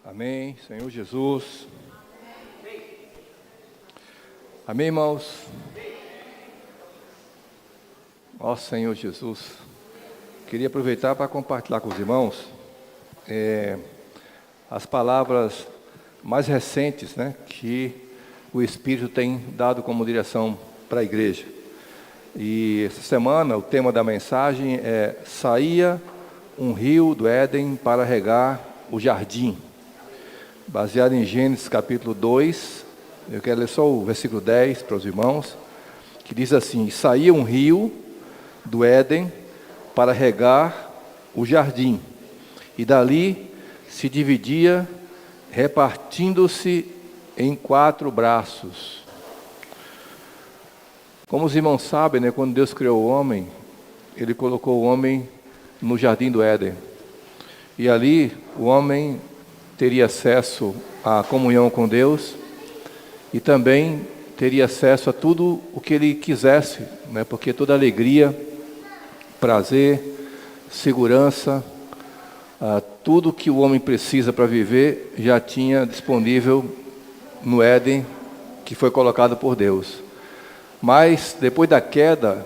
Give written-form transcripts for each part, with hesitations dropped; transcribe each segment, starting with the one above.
Amém, Senhor Jesus. Amém, irmãos? Ó Senhor Jesus, queria aproveitar para compartilhar com os irmãos as palavras mais recentes, que o Espírito tem dado como direção para a igreja. E essa semana o tema da mensagem é: saía um rio do Éden para regar o jardim. Baseado em Gênesis capítulo 2, eu quero ler só o versículo 10 para os irmãos, que diz assim: saía um rio do Éden para regar o jardim, e dali se dividia, repartindo-se em 4 braços. Como os irmãos sabem, quando Deus criou o homem, Ele colocou o homem no jardim do Éden, e ali o homem teria acesso à comunhão com Deus e também teria acesso a tudo o que ele quisesse, porque toda alegria, prazer, segurança, tudo que o homem precisa para viver já tinha disponível no Éden, que foi colocado por Deus. Mas depois da queda,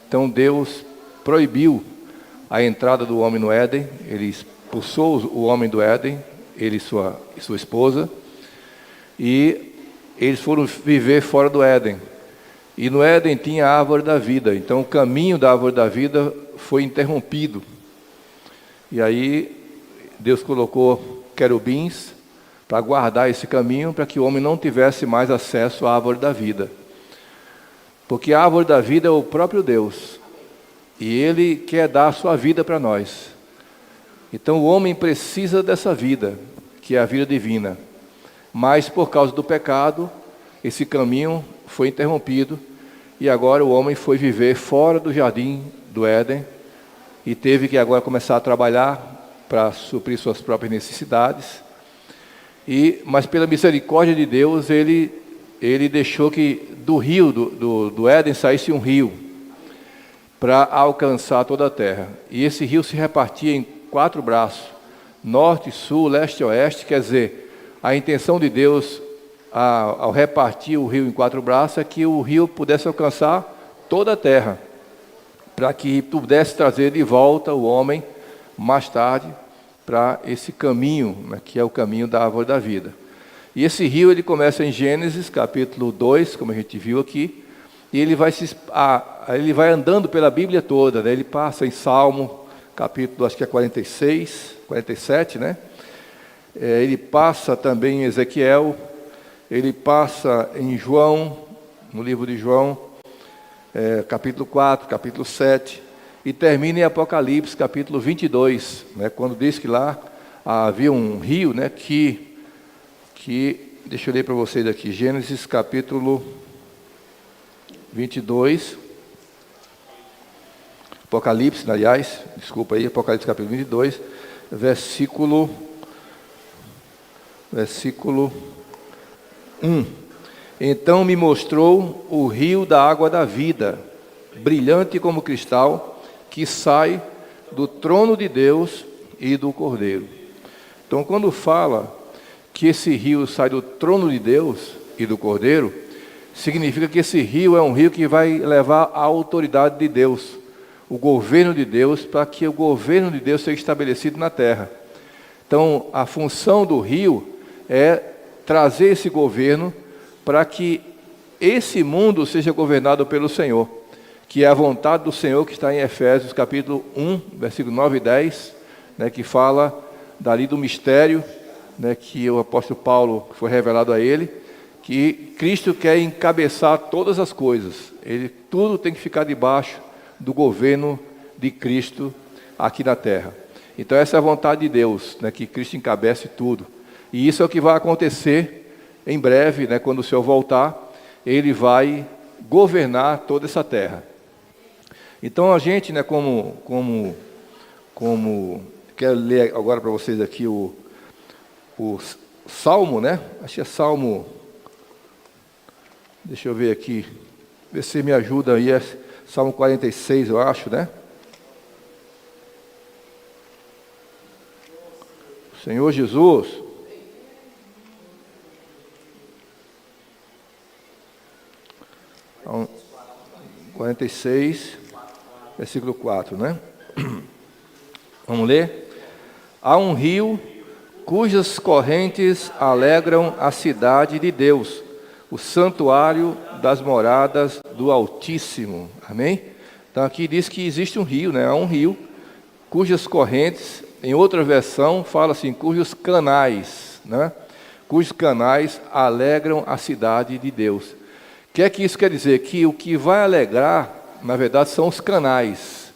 então Deus proibiu a entrada do homem no Éden. Ele expulsou o homem do Éden, ele e sua esposa, e eles foram viver fora do Éden. E no Éden tinha a árvore da vida, então o caminho da árvore da vida foi interrompido. E aí Deus colocou querubins para guardar esse caminho, para que o homem não tivesse mais acesso à árvore da vida. Porque a árvore da vida é o próprio Deus, e Ele quer dar a sua vida para nós. Então o homem precisa dessa vida, que é a vida divina. Mas por causa do pecado, esse caminho foi interrompido, e agora o homem foi viver fora do jardim do Éden, e teve que agora começar a trabalhar para suprir suas próprias necessidades. Mas pela misericórdia de Deus, ele deixou que do rio do Éden saísse um rio, para alcançar toda a terra. E esse rio se repartia em 4 braços, norte, sul, leste e oeste. Quer dizer, a intenção de Deus ao repartir o rio em 4 braços é que o rio pudesse alcançar toda a terra, para que pudesse trazer de volta o homem mais tarde para esse caminho, que é o caminho da árvore da vida. E esse rio ele começa em Gênesis capítulo 2, como a gente viu aqui, e ele vai andando pela Bíblia toda, ele passa em Salmo capítulo, acho que é 46, 47, ele passa também em Ezequiel, ele passa em João, no livro de João, capítulo 4, capítulo 7, e termina em Apocalipse, capítulo 22, quando diz que lá havia um rio, que deixa eu ler para vocês aqui, Gênesis capítulo 22, Apocalipse, Apocalipse capítulo 22, versículo 1. Então me mostrou o rio da água da vida, brilhante como cristal, que sai do trono de Deus e do Cordeiro. Então, quando fala que esse rio sai do trono de Deus e do Cordeiro, significa que esse rio é um rio que vai levar a autoridade de Deus, o governo de Deus, para que o governo de Deus seja estabelecido na terra. Então, a função do rio é trazer esse governo para que esse mundo seja governado pelo Senhor, que é a vontade do Senhor, que está em Efésios capítulo 1, versículo 9 e 10, que fala dali do mistério, que o apóstolo Paulo foi revelado a ele, que Cristo quer encabeçar todas as coisas. Tudo tem que ficar debaixo do governo de Cristo aqui na terra. Então essa é a vontade de Deus, que Cristo encabece tudo. E isso é o que vai acontecer em breve, quando o Senhor voltar, Ele vai governar toda essa terra. Então a gente, como quero ler agora para vocês aqui o Salmo, acho que é Salmo, deixa eu ver aqui, ver se me ajuda aí, é Salmo 46, eu acho, Senhor Jesus, 46, versículo 4, né? Vamos ler? Há um rio cujas correntes alegram a cidade de Deus, o santuário das moradas do Altíssimo. Amém? Então aqui diz que existe um rio, né? Há um rio cujas correntes, em outra versão fala assim, cujos canais, né? Cujos canais alegram a cidade de Deus. O que é que isso quer dizer? Que o que vai alegrar, na verdade, são os canais.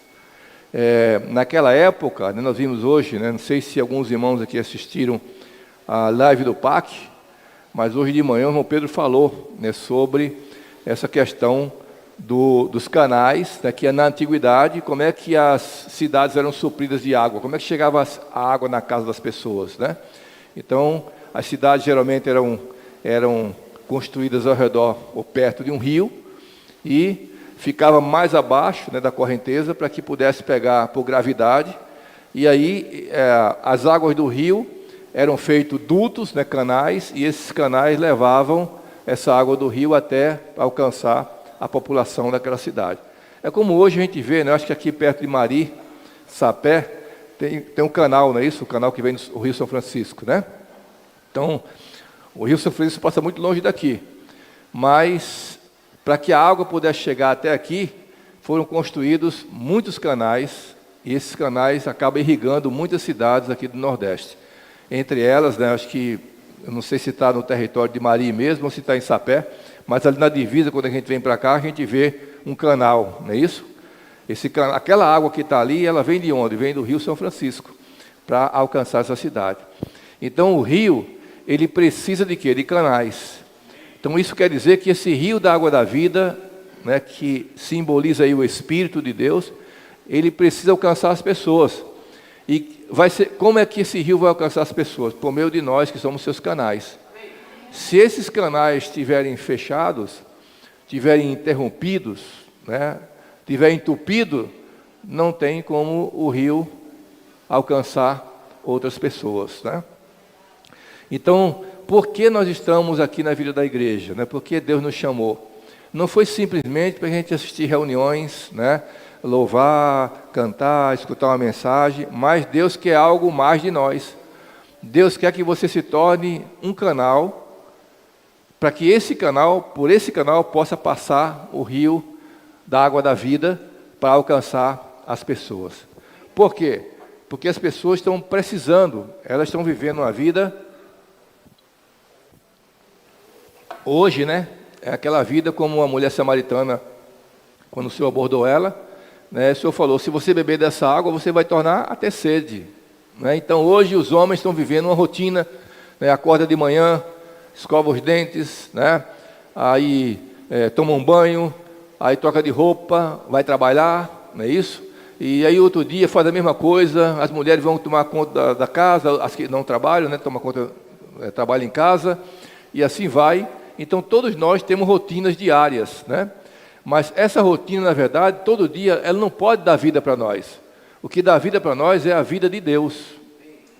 Naquela época, né, nós vimos hoje, né, não sei se alguns irmãos aqui assistiram a live do PAC, mas hoje de manhã o irmão Pedro falou, né, sobre essa questão dos canais, né, que na antiguidade, como é que as cidades eram supridas de água, como é que chegava a água na casa das pessoas, né? Então, as cidades geralmente eram construídas ao redor ou perto de um rio e ficava mais abaixo, né, da correnteza para que pudesse pegar por gravidade. E aí as águas do rio eram feitos dutos, né, canais, e esses canais levavam essa água do rio até alcançar a população daquela cidade. É como hoje a gente vê, né, acho que aqui perto de Mari, Sapé, tem um canal, não é isso? O canal que vem do Rio São Francisco, né? Então, o Rio São Francisco passa muito longe daqui, mas para que a água pudesse chegar até aqui, foram construídos muitos canais, e esses canais acabam irrigando muitas cidades aqui do Nordeste. Entre elas, né, acho que, eu não sei se está no território de Mari mesmo, ou se está em Sapé, mas ali na divisa, quando a gente vem para cá, a gente vê um canal, não é isso? Aquela água que está ali, ela vem de onde? Vem do Rio São Francisco, para alcançar essa cidade. Então, o rio, ele precisa de quê? De canais. Então, isso quer dizer que esse rio da água da vida, né, que simboliza aí o Espírito de Deus, ele precisa alcançar as pessoas. E como é que esse rio vai alcançar as pessoas? Por meio de nós, que somos seus canais. Se esses canais estiverem fechados, estiverem interrompidos, né, estiverem entupidos, não tem como o rio alcançar outras pessoas, né? Então, por que nós estamos aqui na vida da igreja? Né? Por que Deus nos chamou? Não foi simplesmente para a gente assistir reuniões, né? Louvar, cantar, escutar uma mensagem, mas Deus quer algo mais de nós. Deus quer que você se torne um canal, para que por esse canal, possa passar o rio da água da vida para alcançar as pessoas. Por quê? Porque as pessoas estão precisando, elas estão vivendo uma vida hoje, né, é aquela vida como a mulher samaritana, quando o Senhor abordou ela, né, o Senhor falou, se você beber dessa água, você vai tornar a ter sede. Né? Então, hoje os homens estão vivendo uma rotina, né, acorda de manhã, escova os dentes, né, aí toma um banho, aí troca de roupa, vai trabalhar, não é isso? E aí outro dia faz a mesma coisa, as mulheres vão tomar conta da casa, as que não trabalham, né, tomam conta, trabalham em casa, e assim vai. Então, todos nós temos rotinas diárias, né? Mas essa rotina, na verdade, todo dia, ela não pode dar vida para nós. O que dá vida para nós é a vida de Deus.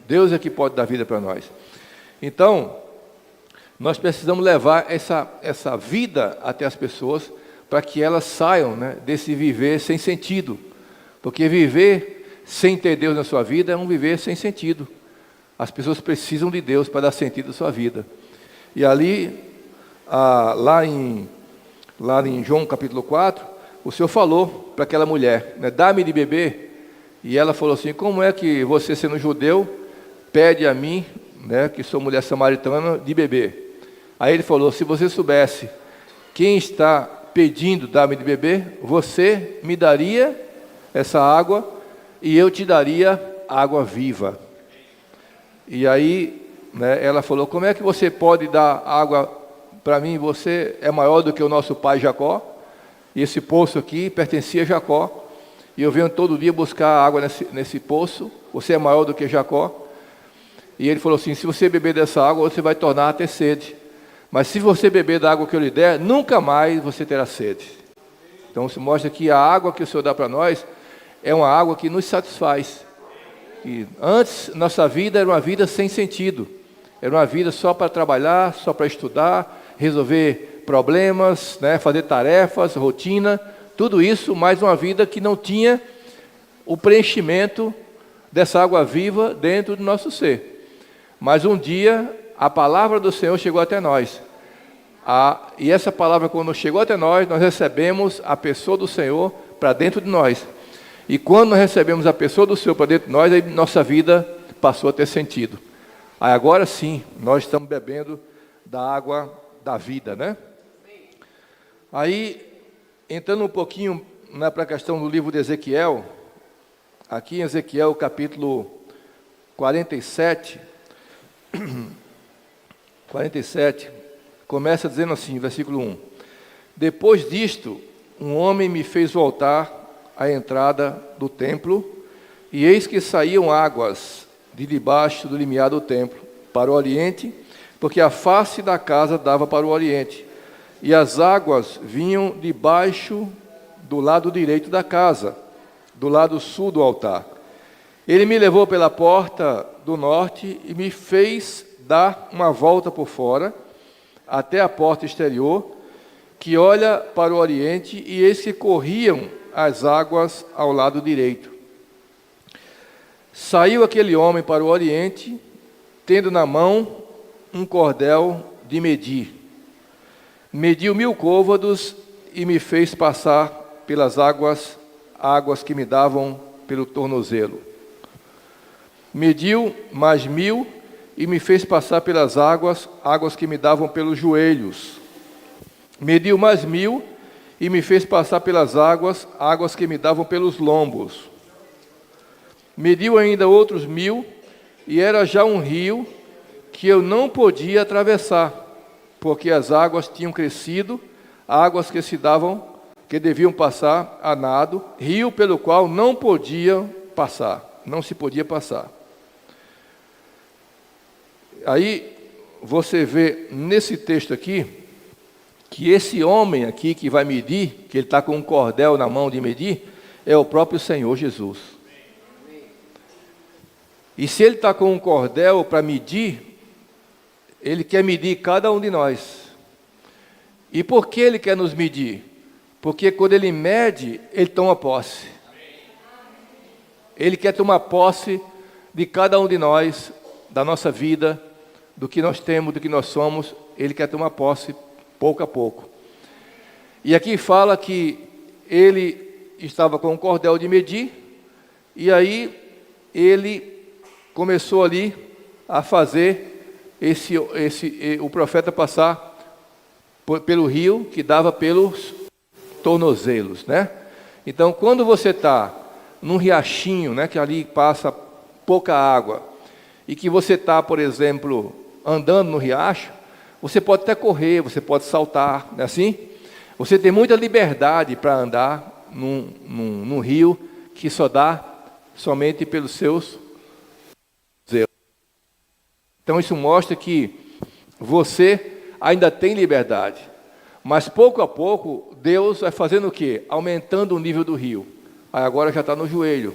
Deus é que pode dar vida para nós. Então, nós precisamos levar essa vida até as pessoas, para que elas saiam, né, desse viver sem sentido. Porque viver sem ter Deus na sua vida é um viver sem sentido. As pessoas precisam de Deus para dar sentido à sua vida. E ali... lá em João capítulo 4, o Senhor falou para aquela mulher, né, dá-me de beber, e ela falou assim, como é que você, sendo judeu, pede a mim, né, que sou mulher samaritana, de beber? Aí ele falou, se você soubesse quem está pedindo dá-me de beber, você me daria essa água, e eu te daria água viva. E aí, né, ela falou, como é que você pode dar água para mim? Você é maior do que o nosso pai Jacó, e esse poço aqui pertencia a Jacó, e eu venho todo dia buscar água nesse poço, você é maior do que Jacó. E ele falou assim, se você beber dessa água, você vai tornar a ter sede, mas se você beber da água que eu lhe der, nunca mais você terá sede. Então, se mostra que a água que o Senhor dá para nós, é uma água que nos satisfaz. E antes, nossa vida era uma vida sem sentido, era uma vida só para trabalhar, só para estudar, resolver problemas, né, fazer tarefas, rotina, Tudo isso, mais uma vida que não tinha o preenchimento dessa água viva dentro do nosso ser. Mas um dia, a palavra do Senhor chegou até nós. E essa palavra, quando chegou até nós, nós recebemos a pessoa do Senhor para dentro de nós. E quando nós recebemos a pessoa do Senhor para dentro de nós, aí nossa vida passou a ter sentido. Aí agora sim, nós estamos bebendo da água da vida, né? Aí, entrando um pouquinho para a questão do livro de Ezequiel, aqui em Ezequiel capítulo 47, começa dizendo assim, versículo 1. Depois disto, um homem me fez voltar à entrada do templo, e eis que saíam águas de debaixo do limiar do templo, para o oriente, porque a face da casa dava para o oriente, e as águas vinham debaixo do lado direito da casa, do lado sul do altar. Ele me levou pela porta do norte e me fez dar uma volta por fora, até a porta exterior, que olha para o oriente, e eis que corriam as águas ao lado direito. Saiu aquele homem para o oriente, tendo na mão um cordel de medir. Mediu 1000 côvados e me fez passar pelas águas que me davam pelo tornozelo. Mediu mais 1000 e me fez passar pelas águas que me davam pelos joelhos. Mediu mais 1000 e me fez passar pelas águas que me davam pelos lombos. Mediu ainda outros 1000, e era já um rio que eu não podia atravessar, porque as águas tinham crescido, águas que deviam passar a nado, rio pelo qual não se podia passar. Aí você vê nesse texto aqui, que esse homem aqui que vai medir, que ele está com um cordel na mão de medir, é o próprio Senhor Jesus. E se ele está com um cordel para medir, ele quer medir cada um de nós. E por que ele quer nos medir? Porque quando ele mede, ele toma posse. Ele quer tomar posse de cada um de nós, da nossa vida, do que nós temos, do que nós somos. Ele quer tomar posse pouco a pouco. E aqui fala que ele estava com um cordel de medir, e aí ele começou ali a fazer o profeta passar pelo rio que dava pelos tornozelos, né? Então, quando você está num riachinho, né, que ali passa pouca água, e que você está, por exemplo, andando no riacho, você pode até correr, você pode saltar, não é assim? Você tem muita liberdade para andar num rio que só dá somente pelos seus zelos. Então isso mostra que você ainda tem liberdade, mas pouco a pouco Deus vai fazendo o quê? Aumentando o nível do rio. Aí agora já está no joelho.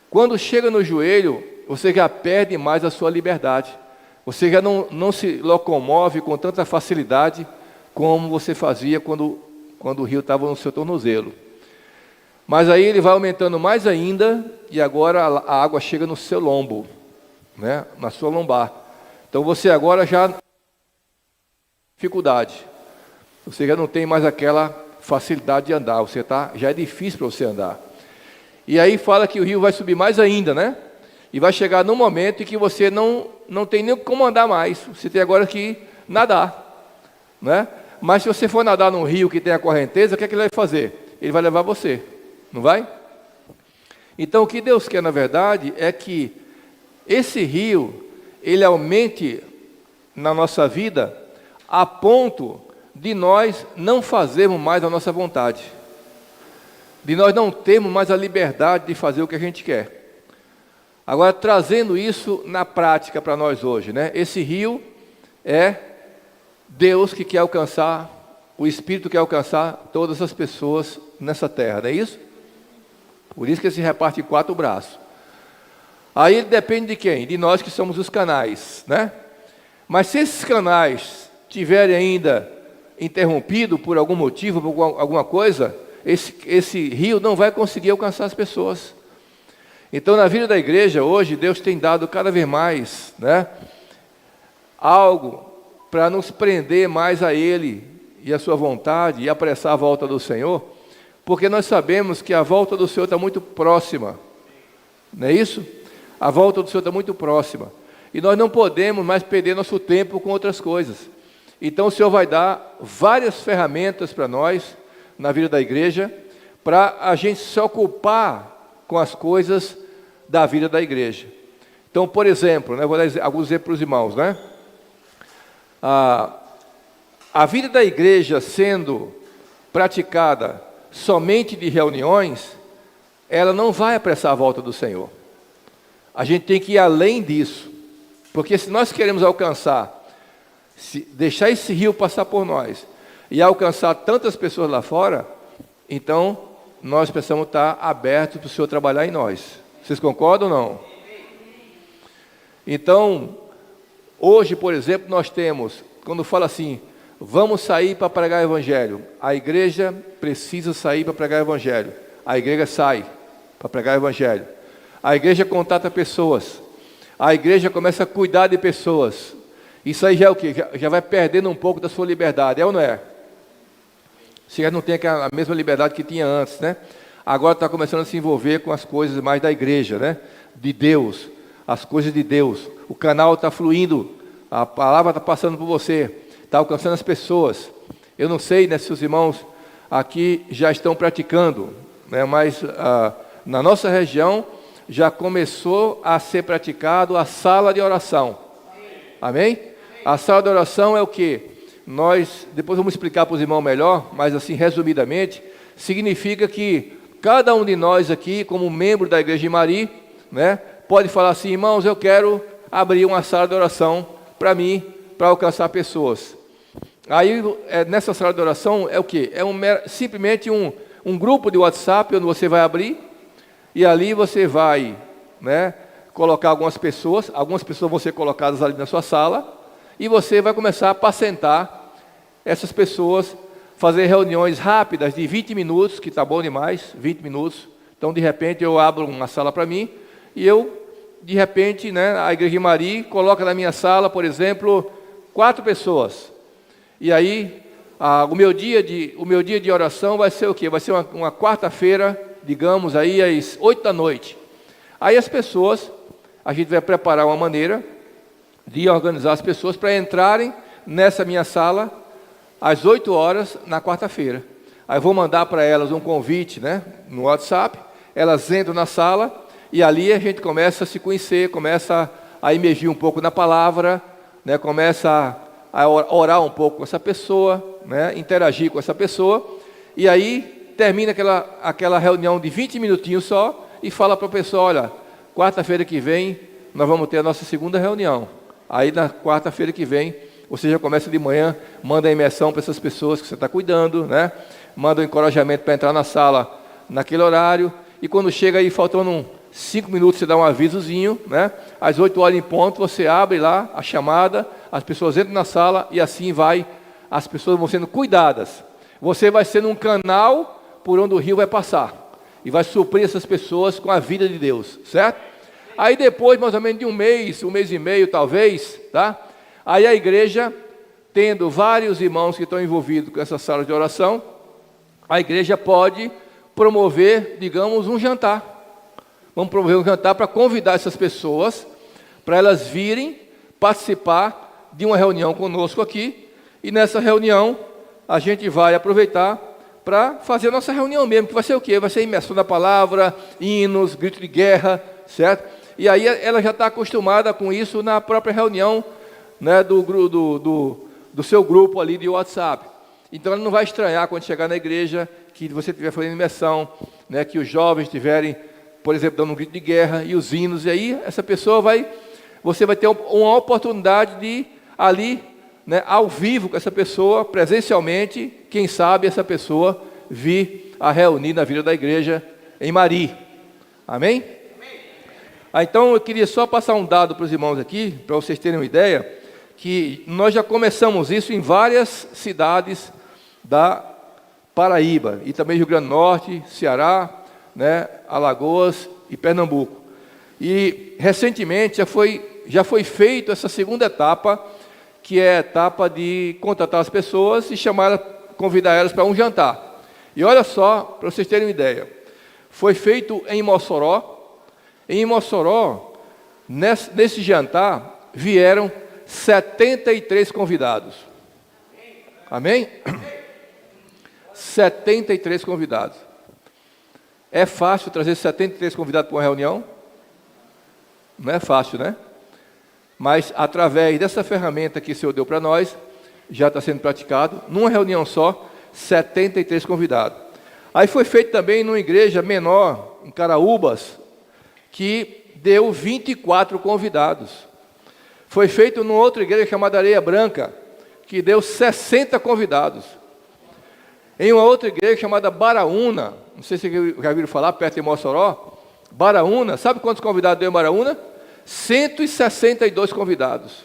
Quando chega no joelho, você já perde mais a sua liberdade. Você já não se locomove com tanta facilidade como você fazia quando o rio estava no seu tornozelo. Mas aí ele vai aumentando mais ainda, e agora a água chega no seu lombo, né? Na sua lombar. Então você agora já tem dificuldade. Você já não tem mais aquela facilidade de andar. Já é difícil para você andar. E aí fala que o rio vai subir mais ainda, né? E vai chegar num momento em que você não tem nem como andar mais. Você tem agora que nadar, né? Mas se você for nadar num rio que tem a correnteza, o que é que ele vai fazer? Ele vai levar você, não vai? Então o que Deus quer, na verdade, é que esse rio, ele aumente na nossa vida a ponto de nós não fazermos mais a nossa vontade, de nós não termos mais a liberdade de fazer o que a gente quer. Agora, trazendo isso na prática para nós hoje, né? Esse rio é Deus que quer alcançar, o Espírito quer alcançar todas as pessoas nessa terra, não é isso? Por isso que ele se reparte em 4 braços. Aí ele depende de quem? De nós que somos os canais, né? Mas se esses canais tiverem ainda interrompido por algum motivo, por alguma coisa, esse rio não vai conseguir alcançar as pessoas. Então, na vida da igreja, hoje, Deus tem dado cada vez mais, né, algo para nos prender mais a Ele e a sua vontade e apressar a volta do Senhor, porque nós sabemos que a volta do Senhor está muito próxima, não é isso? A volta do Senhor está muito próxima, e nós não podemos mais perder nosso tempo com outras coisas. Então o Senhor vai dar várias ferramentas para nós, na vida da igreja, para a gente se ocupar com as coisas da vida da igreja. Então, por exemplo, né, vou dar alguns exemplos para os irmãos, né? A vida da igreja sendo praticada somente de reuniões, ela não vai apressar a volta do Senhor. A gente tem que ir além disso, porque se nós queremos alcançar, deixar esse rio passar por nós e alcançar tantas pessoas lá fora, então nós precisamos estar abertos para o Senhor trabalhar em nós. Vocês concordam ou não? Então, hoje, por exemplo, nós temos, quando fala assim, vamos sair para pregar o Evangelho, a igreja precisa sair para pregar o Evangelho, a igreja sai para pregar o Evangelho, a igreja contata pessoas, a igreja começa a cuidar de pessoas. Isso aí já é o quê? Já vai perdendo um pouco da sua liberdade, é ou não é? Você já não tem a mesma liberdade que tinha antes, né? Agora está começando a se envolver com as coisas mais da igreja, né? De Deus, as coisas de Deus. O canal está fluindo, a palavra está passando por você, está alcançando as pessoas. Eu não sei, né, se os irmãos aqui já estão praticando, né? Mas na nossa região já começou a ser praticado a sala de oração. Amém? A sala de oração é o quê? Depois vamos explicar para os irmãos melhor, mas assim, resumidamente, significa que cada um de nós aqui, como membro da Igreja de Mari, né, pode falar assim, irmãos, eu quero abrir uma sala de oração para mim, para alcançar pessoas. Aí, nessa sala de oração, é o quê? É simplesmente um grupo de WhatsApp, onde você vai abrir, e ali você vai, né, colocar algumas pessoas vão ser colocadas ali na sua sala, e você vai começar a apacentar essas pessoas, fazer reuniões rápidas de 20 minutos, que está bom demais, 20 minutos. Então, de repente, eu abro uma sala para mim, e de repente, né, a Igreja de Mari coloca na minha sala, por exemplo, 4 pessoas. E aí, o meu dia de oração vai ser o quê? Vai ser uma quarta-feira, digamos, aí às 8 da noite. Aí as pessoas, a gente vai preparar uma maneira de organizar as pessoas para entrarem nessa minha sala às 8 horas na quarta-feira. Aí eu vou mandar para elas um convite, né, no WhatsApp, elas entram na sala e ali a gente começa a se conhecer, começa a imergir um pouco na palavra, né, começa a orar um pouco com essa pessoa, né, interagir com essa pessoa, e aí termina aquela reunião de 20 minutinhos só e fala para a pessoa, olha, quarta-feira que vem nós vamos ter a nossa segunda reunião. Aí na quarta-feira que vem, você já começa de manhã, manda a imersão para essas pessoas que você está cuidando, né? Manda o encorajamento para entrar na sala naquele horário, e quando chega aí, faltando 5 minutos, você dá um avisozinho, né? Às 8 horas em ponto, você abre lá a chamada, as pessoas entram na sala, e assim vai, as pessoas vão sendo cuidadas. Você vai sendo um canal por onde o rio vai passar, e vai suprir essas pessoas com a vida de Deus, certo? Aí depois, mais ou menos de um mês e meio talvez, tá? Aí a igreja, tendo vários irmãos que estão envolvidos com essa sala de oração, a igreja pode promover, digamos, um jantar. Vamos promover um jantar para convidar essas pessoas, para elas virem participar de uma reunião conosco aqui, e nessa reunião a gente vai aproveitar para fazer a nossa reunião mesmo, que vai ser o quê? Vai ser imersão da palavra, hinos, grito de guerra, certo? E aí ela já está acostumada com isso na própria reunião, né, do seu grupo ali de WhatsApp. Então ela não vai estranhar quando chegar na igreja, que você estiver fazendo imersão, né, que os jovens estiverem, por exemplo, dando um grito de guerra e os hinos, e aí essa pessoa você vai ter uma oportunidade de ali, né, ao vivo com essa pessoa, presencialmente, quem sabe essa pessoa vir a reunir na vida da igreja em Mari. Amém? Então eu queria só passar um dado para os irmãos aqui, para vocês terem uma ideia, que nós já começamos isso em várias cidades da Paraíba, e também Rio Grande do Norte, Ceará, né, Alagoas e Pernambuco. E recentemente já foi feita essa segunda etapa, que é a etapa de contratar as pessoas e convidar elas para um jantar. E olha só, para vocês terem uma ideia, foi feito em Mossoró. Em Mossoró, nesse jantar, vieram 73 convidados. Amém? 73 convidados. É fácil trazer 73 convidados para uma reunião? Não é fácil, né? Mas através dessa ferramenta que o Senhor deu para nós, já está sendo praticado, numa reunião só, 73 convidados. Aí foi feito também numa igreja menor, em Caraúbas, que deu 24 convidados. Foi feito numa outra igreja chamada Areia Branca, que deu 60 convidados. Em uma outra igreja chamada Baraúna, não sei se vocês já viram falar, perto de Mossoró, Baraúna, sabe quantos convidados deu em Baraúna? 162 convidados.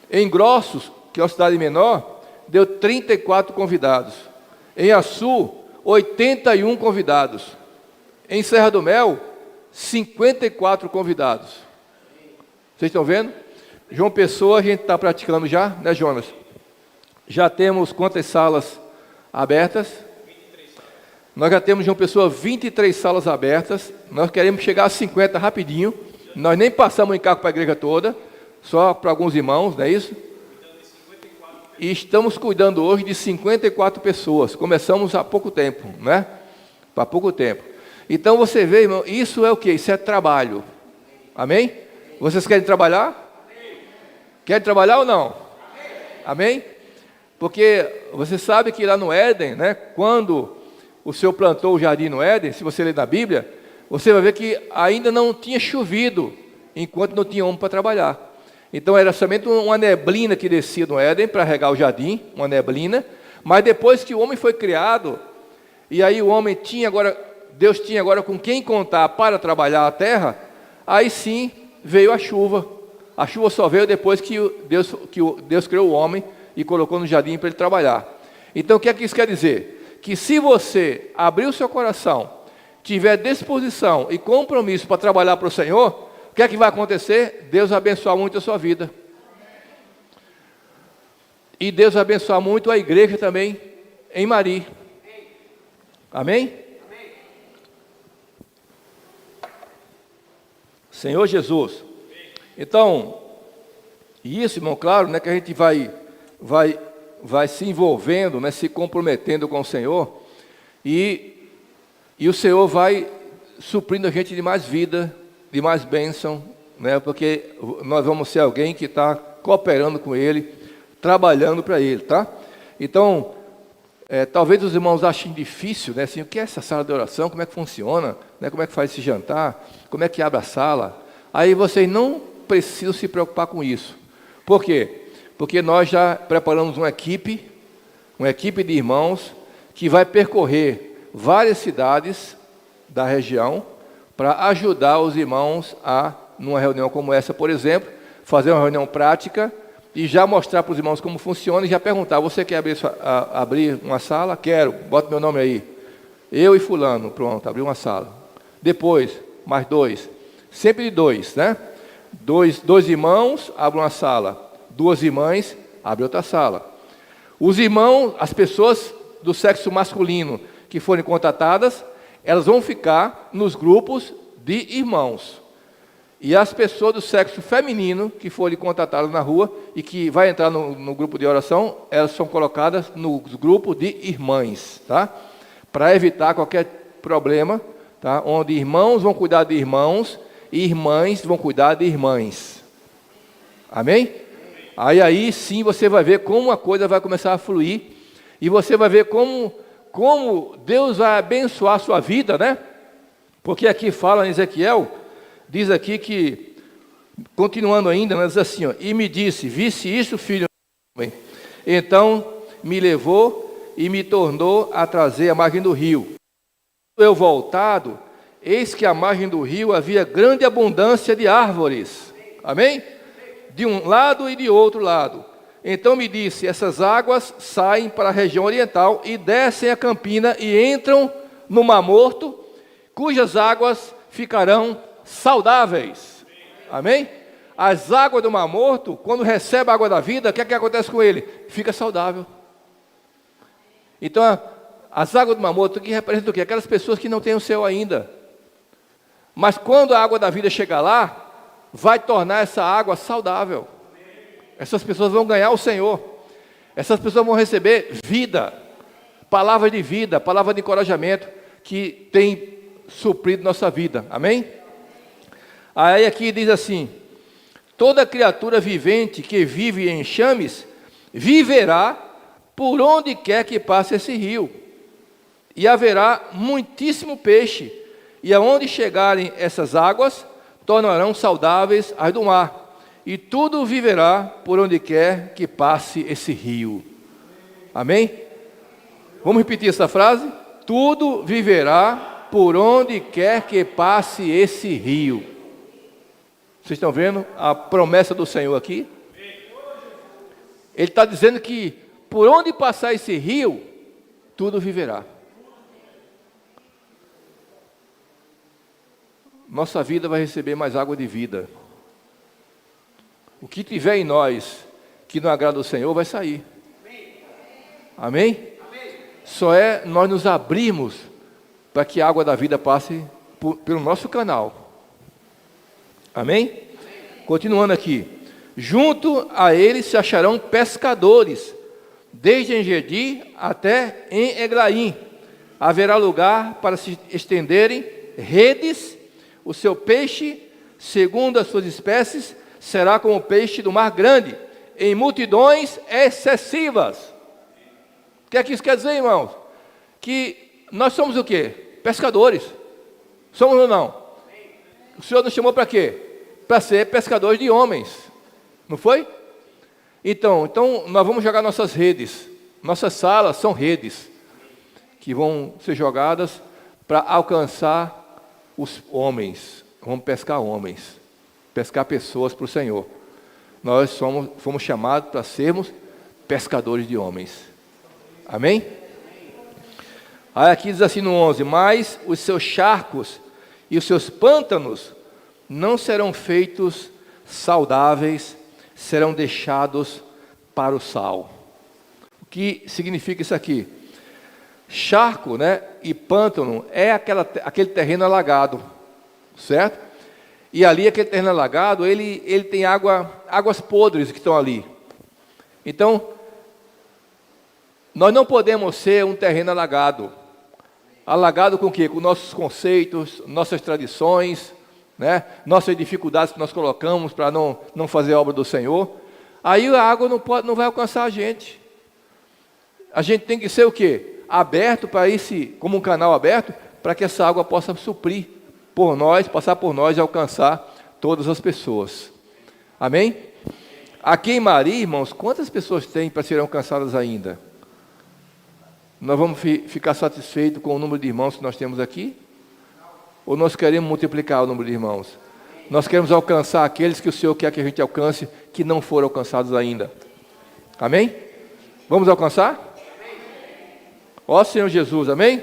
Em Grossos, que é uma cidade menor, deu 34 convidados. Em Açu, 81 convidados. Em Serra do Mel, 54 convidados. Vocês estão vendo? João Pessoa, a gente está praticando já, né, Jonas? Já temos quantas salas abertas? 23 salas. Nós já temos, João Pessoa, 23 salas abertas. Nós queremos chegar a 50 rapidinho. Nós nem passamos em carro para a igreja toda, só para alguns irmãos, não é isso? E estamos cuidando hoje de 54 pessoas. Começamos há pouco tempo, né? Há pouco tempo. Então você vê, irmão, isso é o quê? Isso é trabalho. Amém? Vocês querem trabalhar? Querem trabalhar ou não? Amém? Porque você sabe que lá no Éden, né, quando o Senhor plantou o jardim no Éden, se você ler na Bíblia, você vai ver que ainda não tinha chovido, enquanto não tinha homem para trabalhar. Então era somente uma neblina que descia no Éden para regar o jardim, uma neblina. Mas depois que o homem foi criado, e aí Deus tinha agora com quem contar para trabalhar a terra, aí sim veio a chuva. A chuva só veio depois que Deus criou o homem e colocou no jardim para ele trabalhar. Então o que é que isso quer dizer? Que se você abrir o seu coração, tiver disposição e compromisso para trabalhar para o Senhor, o que é que vai acontecer? Deus vai abençoar muito a sua vida. E Deus vai abençoar muito a igreja também em Mari. Amém? Senhor Jesus. Então, isso, irmão, claro, né, que a gente vai se envolvendo, né, se comprometendo com o Senhor, e o Senhor vai suprindo a gente de mais vida, de mais bênção, né, porque nós vamos ser alguém que está cooperando com Ele, trabalhando para Ele, tá? Então, talvez os irmãos achem difícil, né, assim, o que é essa sala de oração, como é que funciona, né, como é que faz esse jantar, como é que abre a sala. Aí vocês não precisam se preocupar com isso. Por quê? Porque nós já preparamos uma equipe de irmãos que vai percorrer várias cidades da região para ajudar os irmãos a, numa reunião como essa, por exemplo, fazer uma reunião prática e já mostrar para os irmãos como funciona e já perguntar: você quer abrir uma sala? Quero, bota meu nome aí. Eu e fulano, pronto, abri uma sala. Depois, mais dois. Sempre de dois, né? Dois irmãos, abrem uma sala. Duas irmãs, abrem outra sala. Os irmãos, as pessoas do sexo masculino que forem contatadas, elas vão ficar nos grupos de irmãos. E as pessoas do sexo feminino que forem contatadas na rua e que vai entrar no grupo de oração, elas são colocadas no grupo de irmãs, tá? Para evitar qualquer problema, tá? Onde irmãos vão cuidar de irmãos e irmãs vão cuidar de irmãs. Amém? Aí sim você vai ver como a coisa vai começar a fluir e você vai ver como Deus vai abençoar a sua vida, né? Porque aqui fala em Ezequiel, diz aqui que, continuando ainda, mas diz assim, ó, e me disse: visse isso, filho do homem? Então me levou e me tornou a trazer à margem do rio. Eu voltado, eis que à margem do rio havia grande abundância de árvores. Amém? De um lado e de outro lado. Então me disse: essas águas saem para a região oriental e descem a campina e entram no Mar Morto, cujas águas ficarão saudáveis. Amém? As águas do Mar Morto, quando recebe a água da vida, o que é que acontece com ele? Fica saudável. Então, as águas do Mar Morto, que representam o quê? Aquelas pessoas que não têm o céu ainda. Mas quando a água da vida chegar lá, vai tornar essa água saudável. Essas pessoas vão ganhar o Senhor. Essas pessoas vão receber vida, palavra de vida, palavra de encorajamento, que tem suprido nossa vida. Amém? Aí aqui diz assim: toda criatura vivente que vive em enxames, viverá por onde quer que passe esse rio. E haverá muitíssimo peixe, e aonde chegarem essas águas, tornarão saudáveis as do mar. E tudo viverá por onde quer que passe esse rio. Amém? Vamos repetir essa frase? Tudo viverá por onde quer que passe esse rio. Vocês estão vendo a promessa do Senhor aqui? Ele está dizendo que por onde passar esse rio, tudo viverá. Nossa vida vai receber mais água de vida. O que tiver em nós que não agrada ao Senhor vai sair. Amém? Só é nós nos abrirmos para que a água da vida passe pelo nosso canal. Amém? Continuando aqui. Junto a eles se acharão pescadores, desde Engedi até em Eglaim. Haverá lugar para se estenderem redes. O seu peixe, segundo as suas espécies, será como o peixe do mar grande, em multidões excessivas. O que é que isso quer dizer, irmãos? Que nós somos o quê? Pescadores. Somos ou não? O Senhor nos chamou para quê? Para ser pescadores de homens. Não foi? Então nós vamos jogar nossas redes. Nossas salas são redes que vão ser jogadas para alcançar os homens. Vamos pescar homens. Pescar pessoas para o Senhor. Nós fomos chamados para sermos pescadores de homens. Amém? Aí aqui diz assim no 11: mas os seus charcos e os seus pântanos não serão feitos saudáveis, serão deixados para o sal. O que significa isso aqui? Charco, né, e pântano é aquele terreno alagado, certo? E ali, aquele terreno alagado, ele tem águas podres que estão ali. Então, nós não podemos ser um terreno alagado. Alagado com o quê? Com nossos conceitos, nossas tradições, né? Nossas dificuldades que nós colocamos para não fazer a obra do Senhor. Aí a água não vai alcançar a gente. A gente tem que ser o quê? Aberto para como um canal aberto, para que essa água possa suprir por nós, passar por nós e alcançar todas as pessoas. Amém? Aqui em Maria, irmãos, quantas pessoas tem para serem alcançadas ainda? Nós vamos ficar satisfeitos com o número de irmãos que nós temos aqui? Ou nós queremos multiplicar o número de irmãos? Nós queremos alcançar aqueles que o Senhor quer que a gente alcance, que não foram alcançados ainda. Amém? Vamos alcançar? Ó Senhor Jesus, amém?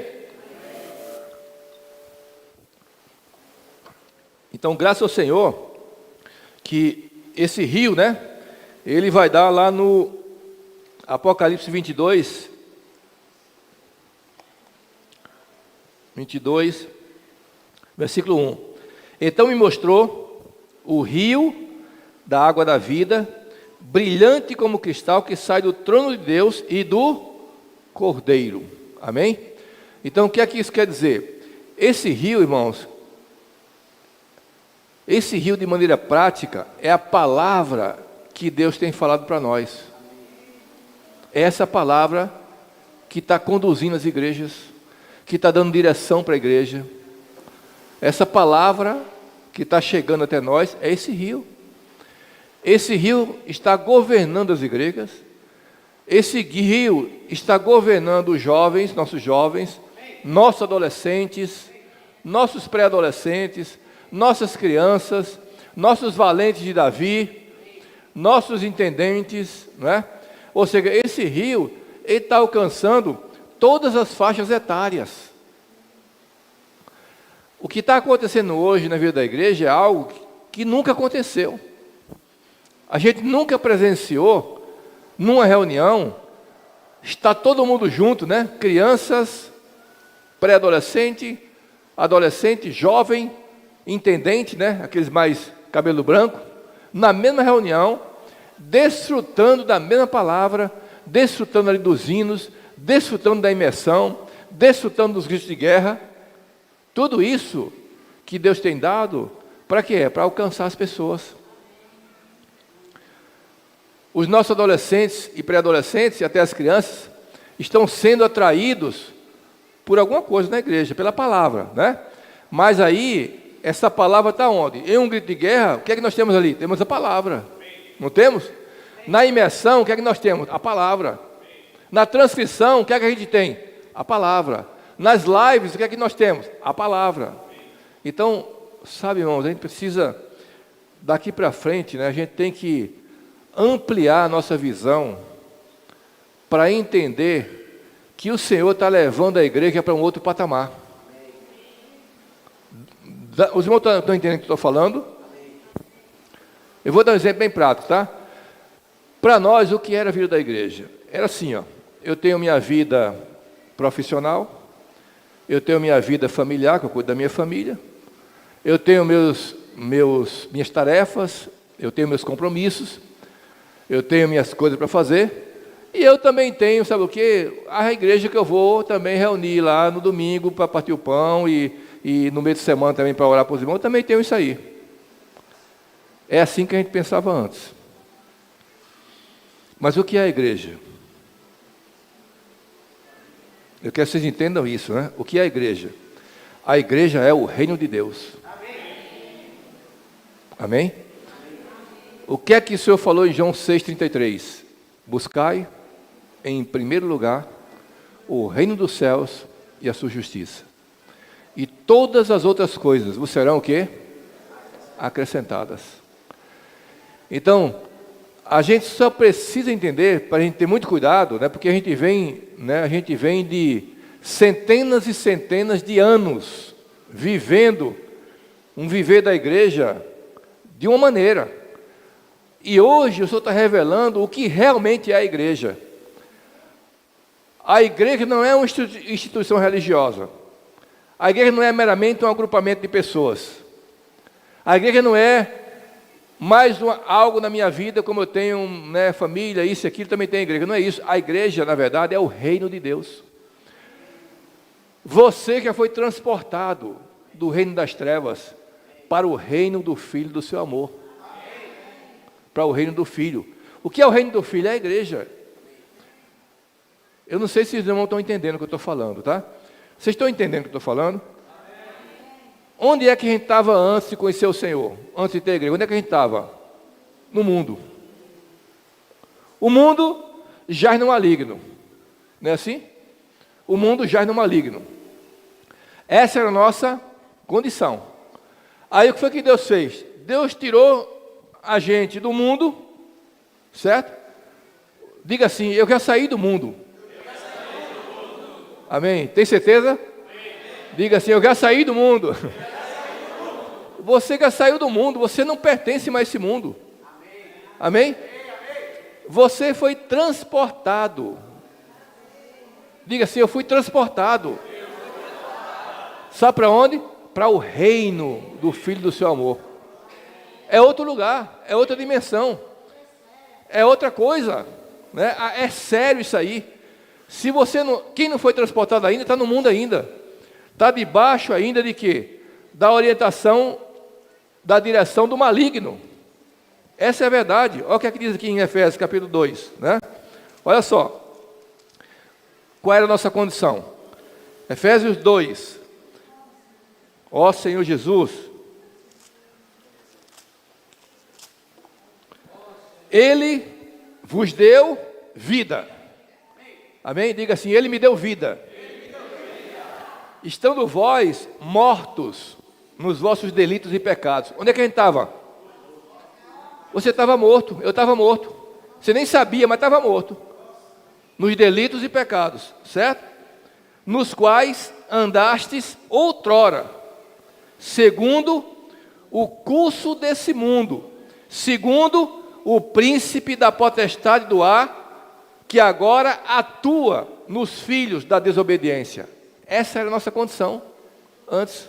Então, graças ao Senhor, que esse rio, né, ele vai dar lá no Apocalipse 22, versículo 1. Então me mostrou o rio da água da vida, brilhante como cristal, que sai do trono de Deus e do Cordeiro. Amém? Então, o que é que isso quer dizer? Esse rio, irmãos, esse rio, de maneira prática, é a palavra que Deus tem falado para nós. É essa palavra que está conduzindo as igrejas, que está dando direção para a igreja. Essa palavra que está chegando até nós é esse rio. Esse rio está governando as igrejas. Esse rio está governando os jovens, nossos adolescentes, nossos pré-adolescentes, nossas crianças, nossos valentes de Davi, nossos intendentes, não é? Ou seja, esse rio, ele está alcançando todas as faixas etárias. O que está acontecendo hoje na vida da igreja é algo que nunca aconteceu. A gente nunca presenciou, numa reunião, está todo mundo junto, né? Crianças, pré-adolescente, adolescente, jovem, intendente, né? Aqueles mais cabelo branco, na mesma reunião, desfrutando da mesma palavra, desfrutando ali dos hinos, desfrutando da imersão, desfrutando dos gritos de guerra. Tudo isso que Deus tem dado, para quê? Para alcançar as pessoas. Os nossos adolescentes e pré-adolescentes, e até as crianças, estão sendo atraídos por alguma coisa na igreja, pela palavra, né? Mas aí, essa palavra está onde? Em um grito de guerra, o que é que nós temos ali? Temos a palavra, não temos? Na imersão, o que é que nós temos? A palavra. Na transcrição, o que é que a gente tem? A palavra. Nas lives, o que é que nós temos? A palavra. Então, sabe, irmãos, a gente precisa, daqui para frente, né, a gente tem que ampliar a nossa visão para entender que o Senhor está levando a igreja para um outro patamar. Os irmãos estão entendendo o que eu estou falando? Eu vou dar um exemplo bem prático, tá? Para nós, o que era a vida da igreja? Era assim, ó, eu tenho minha vida profissional, eu tenho minha vida familiar, que eu cuido da minha família, eu tenho minhas tarefas, eu tenho meus compromissos, eu tenho minhas coisas para fazer, e eu também tenho, sabe o quê? A igreja que eu vou também reunir lá no domingo para partir o pão, e no meio de semana também para orar para os irmãos, eu também tenho isso aí. É assim que a gente pensava antes. Mas o que é a igreja? Eu quero que vocês entendam isso, né? O que é a igreja? A igreja é o reino de Deus. Amém? O que é que o Senhor falou em João 6,33? Buscai, em primeiro lugar, o reino dos céus e a sua justiça. E todas as outras coisas vos serão o quê? Acrescentadas. Então, a gente só precisa entender, para a gente ter muito cuidado, né, porque a gente vem de centenas e centenas de anos vivendo um viver da igreja de uma maneira. E hoje o Senhor está revelando o que realmente é a igreja. A igreja não é uma instituição religiosa. A igreja não é meramente um agrupamento de pessoas. A igreja não é mais algo na minha vida, como eu tenho, né, família, isso e aquilo, também tem igreja. Não é isso. A igreja, na verdade, é o reino de Deus. Você já foi transportado do reino das trevas para o reino do Filho do seu amor. Para o reino do Filho. O que é o reino do Filho? É a igreja. Eu não sei se os irmãos estão entendendo o que eu estou falando, tá? Vocês estão entendendo o que eu estou falando? Onde é que a gente estava antes de conhecer o Senhor? Antes de ter a igreja? Onde é que a gente estava? No mundo. O mundo jaz no maligno. Não é assim? O mundo jaz no maligno. Essa era a nossa condição. Aí o que foi que Deus fez? Deus tirou a gente do mundo, certo? Diga assim, eu quero sair do mundo. Amém? Tem certeza? Diga assim, eu quero sair do mundo. Você já saiu do mundo, você não pertence mais a esse mundo. Amém? Você foi transportado. Diga assim, eu fui transportado. Sabe para onde? Para o reino do Filho do seu amor. É outro lugar, é outra dimensão, é outra coisa, né? É sério isso aí. Se você não, quem não foi transportado ainda, está no mundo ainda, está debaixo ainda de quê? Da orientação, da direção do maligno. Essa é a verdade. Olha o que é que diz aqui em Efésios capítulo 2, né? Olha só, qual era a nossa condição? Efésios 2, ó Senhor Jesus, Ele vos deu vida. Amém? Diga assim, Ele me deu vida. Estando vós mortos nos vossos delitos e pecados. Onde é que a gente estava? Você estava morto, eu estava morto. Você nem sabia, mas estava morto. Nos delitos e pecados, certo? Nos quais andastes outrora, segundo o curso desse mundo, segundo o príncipe da potestade do ar, que agora atua nos filhos da desobediência. Essa era a nossa condição antes.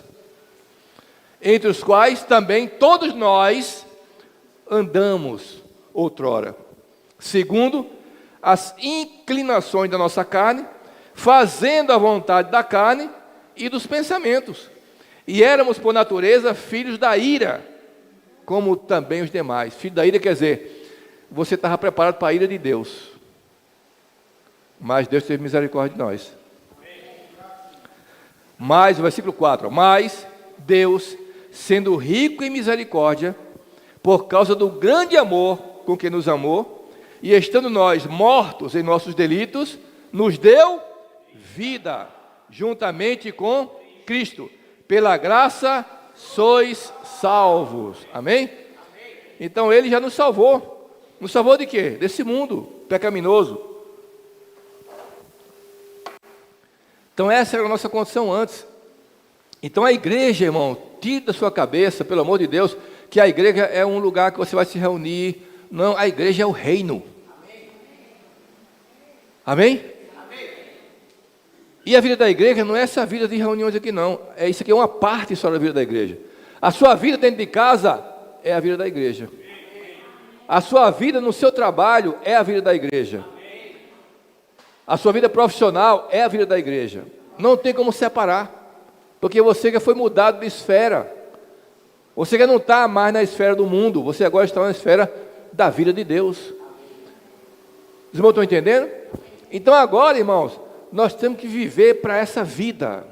Entre os quais também todos nós andamos outrora, segundo as inclinações da nossa carne, fazendo a vontade da carne e dos pensamentos. E éramos, por natureza, filhos da ira, como também os demais. Filho da ira quer dizer, você estava preparado para a ira de Deus. Mas Deus teve misericórdia de nós. Mas, o versículo 4, mas Deus, sendo rico em misericórdia, por causa do grande amor com que nos amou, e estando nós mortos em nossos delitos, nos deu vida, juntamente com Cristo. Pela graça sois salvos. Amém? Então Ele já nos salvou. Nos salvou de quê? Desse mundo pecaminoso. Então essa era a nossa condição antes. Então a igreja, irmão, tira da sua cabeça, pelo amor de Deus, que a igreja é um lugar que você vai se reunir. Não, a igreja é o reino. Amém? E a vida da igreja não é essa vida de reuniões aqui não. Isso aqui é uma parte só da vida da igreja. A sua vida dentro de casa é a vida da igreja. A sua vida no seu trabalho é a vida da igreja. A sua vida profissional é a vida da igreja. Não tem como separar. Porque você já foi mudado de esfera. Você já não está mais na esfera do mundo. Você agora está na esfera da vida de Deus. Os irmãos estão entendendo? Então agora, irmãos, nós temos que viver para essa vida.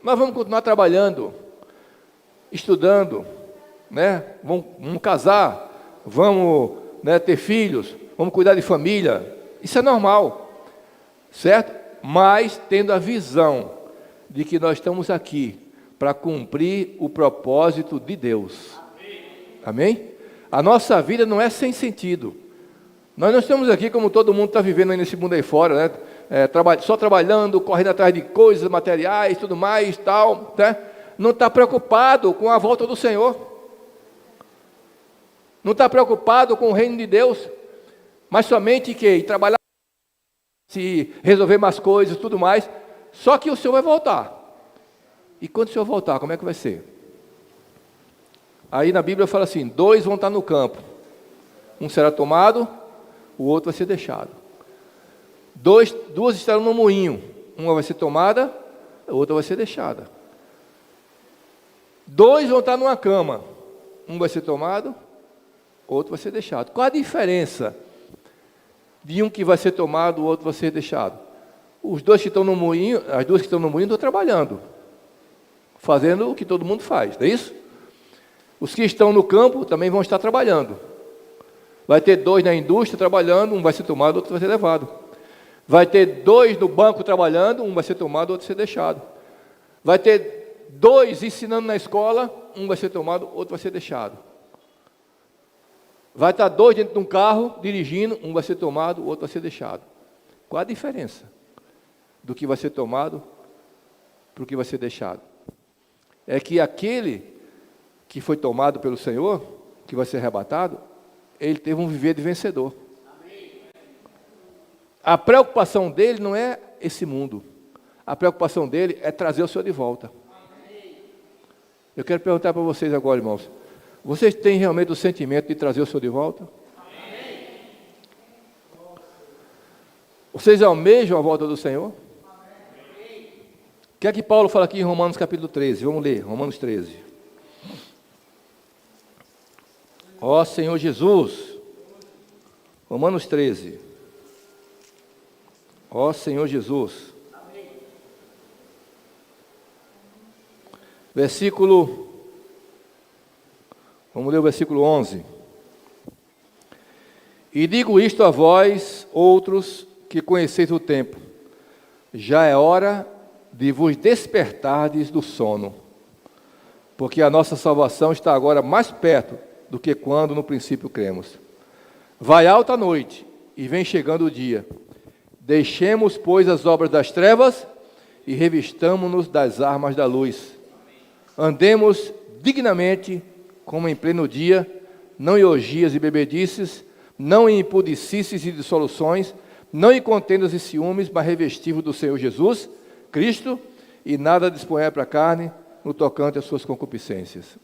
Nós vamos continuar trabalhando, estudando, né? Vamos casar, vamos, né, ter filhos, vamos cuidar de família. Isso é normal, certo? Mas tendo a visão de que nós estamos aqui para cumprir o propósito de Deus. Amém? A nossa vida não é sem sentido. Nós não estamos aqui como todo mundo está vivendo aí nesse mundo aí fora, né? Só trabalhando, correndo atrás de coisas materiais, tudo mais, tal, né? Não está preocupado com a volta do Senhor. Não está preocupado com o reino de Deus. Mas somente que trabalhar, se resolver mais coisas, tudo mais. Só que o Senhor vai voltar. E quando o Senhor voltar, como é que vai ser? Aí na Bíblia fala assim, 2 vão estar no campo. Um será tomado, o outro vai ser deixado. 2 estarão no moinho. Uma vai ser tomada, a outra vai ser deixada. 2 vão estar numa cama. Um vai ser tomado, outro vai ser deixado. Qual a diferença de um que vai ser tomado, o outro vai ser deixado? Os 2 que estão no moinho, as 2 que estão no moinho estão trabalhando, fazendo o que todo mundo faz, não é isso? Os que estão no campo também vão estar trabalhando. Vai ter 2 na indústria trabalhando, um vai ser tomado, outro vai ser levado. Vai ter 2 no banco trabalhando, um vai ser tomado, outro vai ser deixado. Vai ter 2 ensinando na escola, um vai ser tomado, outro vai ser deixado. Vai estar 2 dentro de um carro, dirigindo, um vai ser tomado, outro vai ser deixado. Qual a diferença do que vai ser tomado para o que vai ser deixado? É que aquele que foi tomado pelo Senhor, que vai ser arrebatado, ele teve um viver de vencedor. A preocupação dele não é esse mundo. A preocupação dele é trazer o Senhor de volta. Eu quero perguntar para vocês agora, irmãos. Vocês têm realmente o sentimento de trazer o Senhor de volta? Vocês almejam a volta do Senhor? O que é que Paulo fala aqui em Romanos capítulo 13? Vamos ler, Romanos 13. Ó Senhor Jesus, Romanos 13. Ó Senhor Jesus. Vamos ler o versículo 11. E digo isto a vós, outros, que conheceis o tempo. Já é hora de vos despertardes do sono, porque a nossa salvação está agora mais perto do que quando no princípio cremos. Vai alta a noite e vem chegando o dia. Deixemos, pois, as obras das trevas e revistamo-nos das armas da luz. Andemos dignamente, como em pleno dia, não em orgias e bebedices, não em impudicices e dissoluções, não em contendas e ciúmes, mas revestivos do Senhor Jesus, Cristo, e nada disponha para a carne no tocante às suas concupiscências.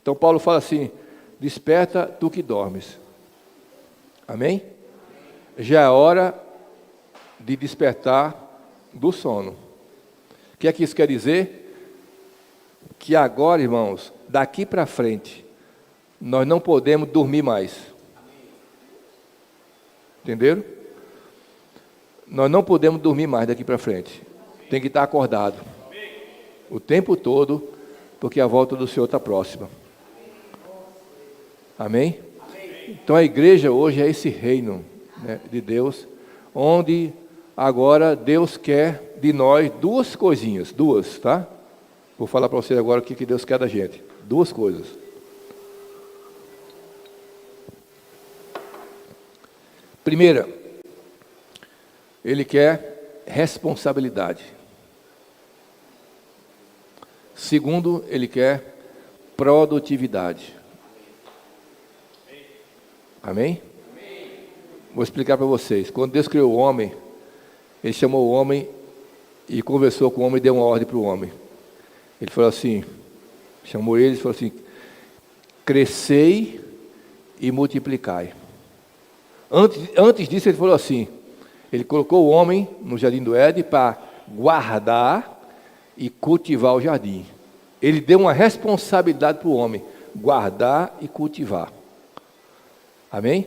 Então Paulo fala assim: desperta tu que dormes. Amém? Já é hora de despertar do sono. O que é que isso quer dizer? Que agora, irmãos, daqui para frente, nós não podemos dormir mais. Entenderam? Nós não podemos dormir mais daqui para frente. Tem que estar acordado o tempo todo, porque a volta do Senhor está próxima. Amém? Então a igreja hoje é esse reino, né, de Deus, onde agora Deus quer de nós duas coisinhas, tá? Vou falar para vocês agora o que Deus quer da gente. Duas coisas. Primeira, Ele quer responsabilidade. Segundo, Ele quer produtividade. Amém? Vou explicar para vocês. Quando Deus criou o homem, Ele chamou o homem e conversou com o homem e deu uma ordem para o homem. Ele falou assim, chamou ele e falou assim: crescei e multiplicai. Antes disso ele falou assim, ele colocou o homem no jardim do Éden para guardar e cultivar o jardim. Ele deu uma responsabilidade para o homem, guardar e cultivar. Amém?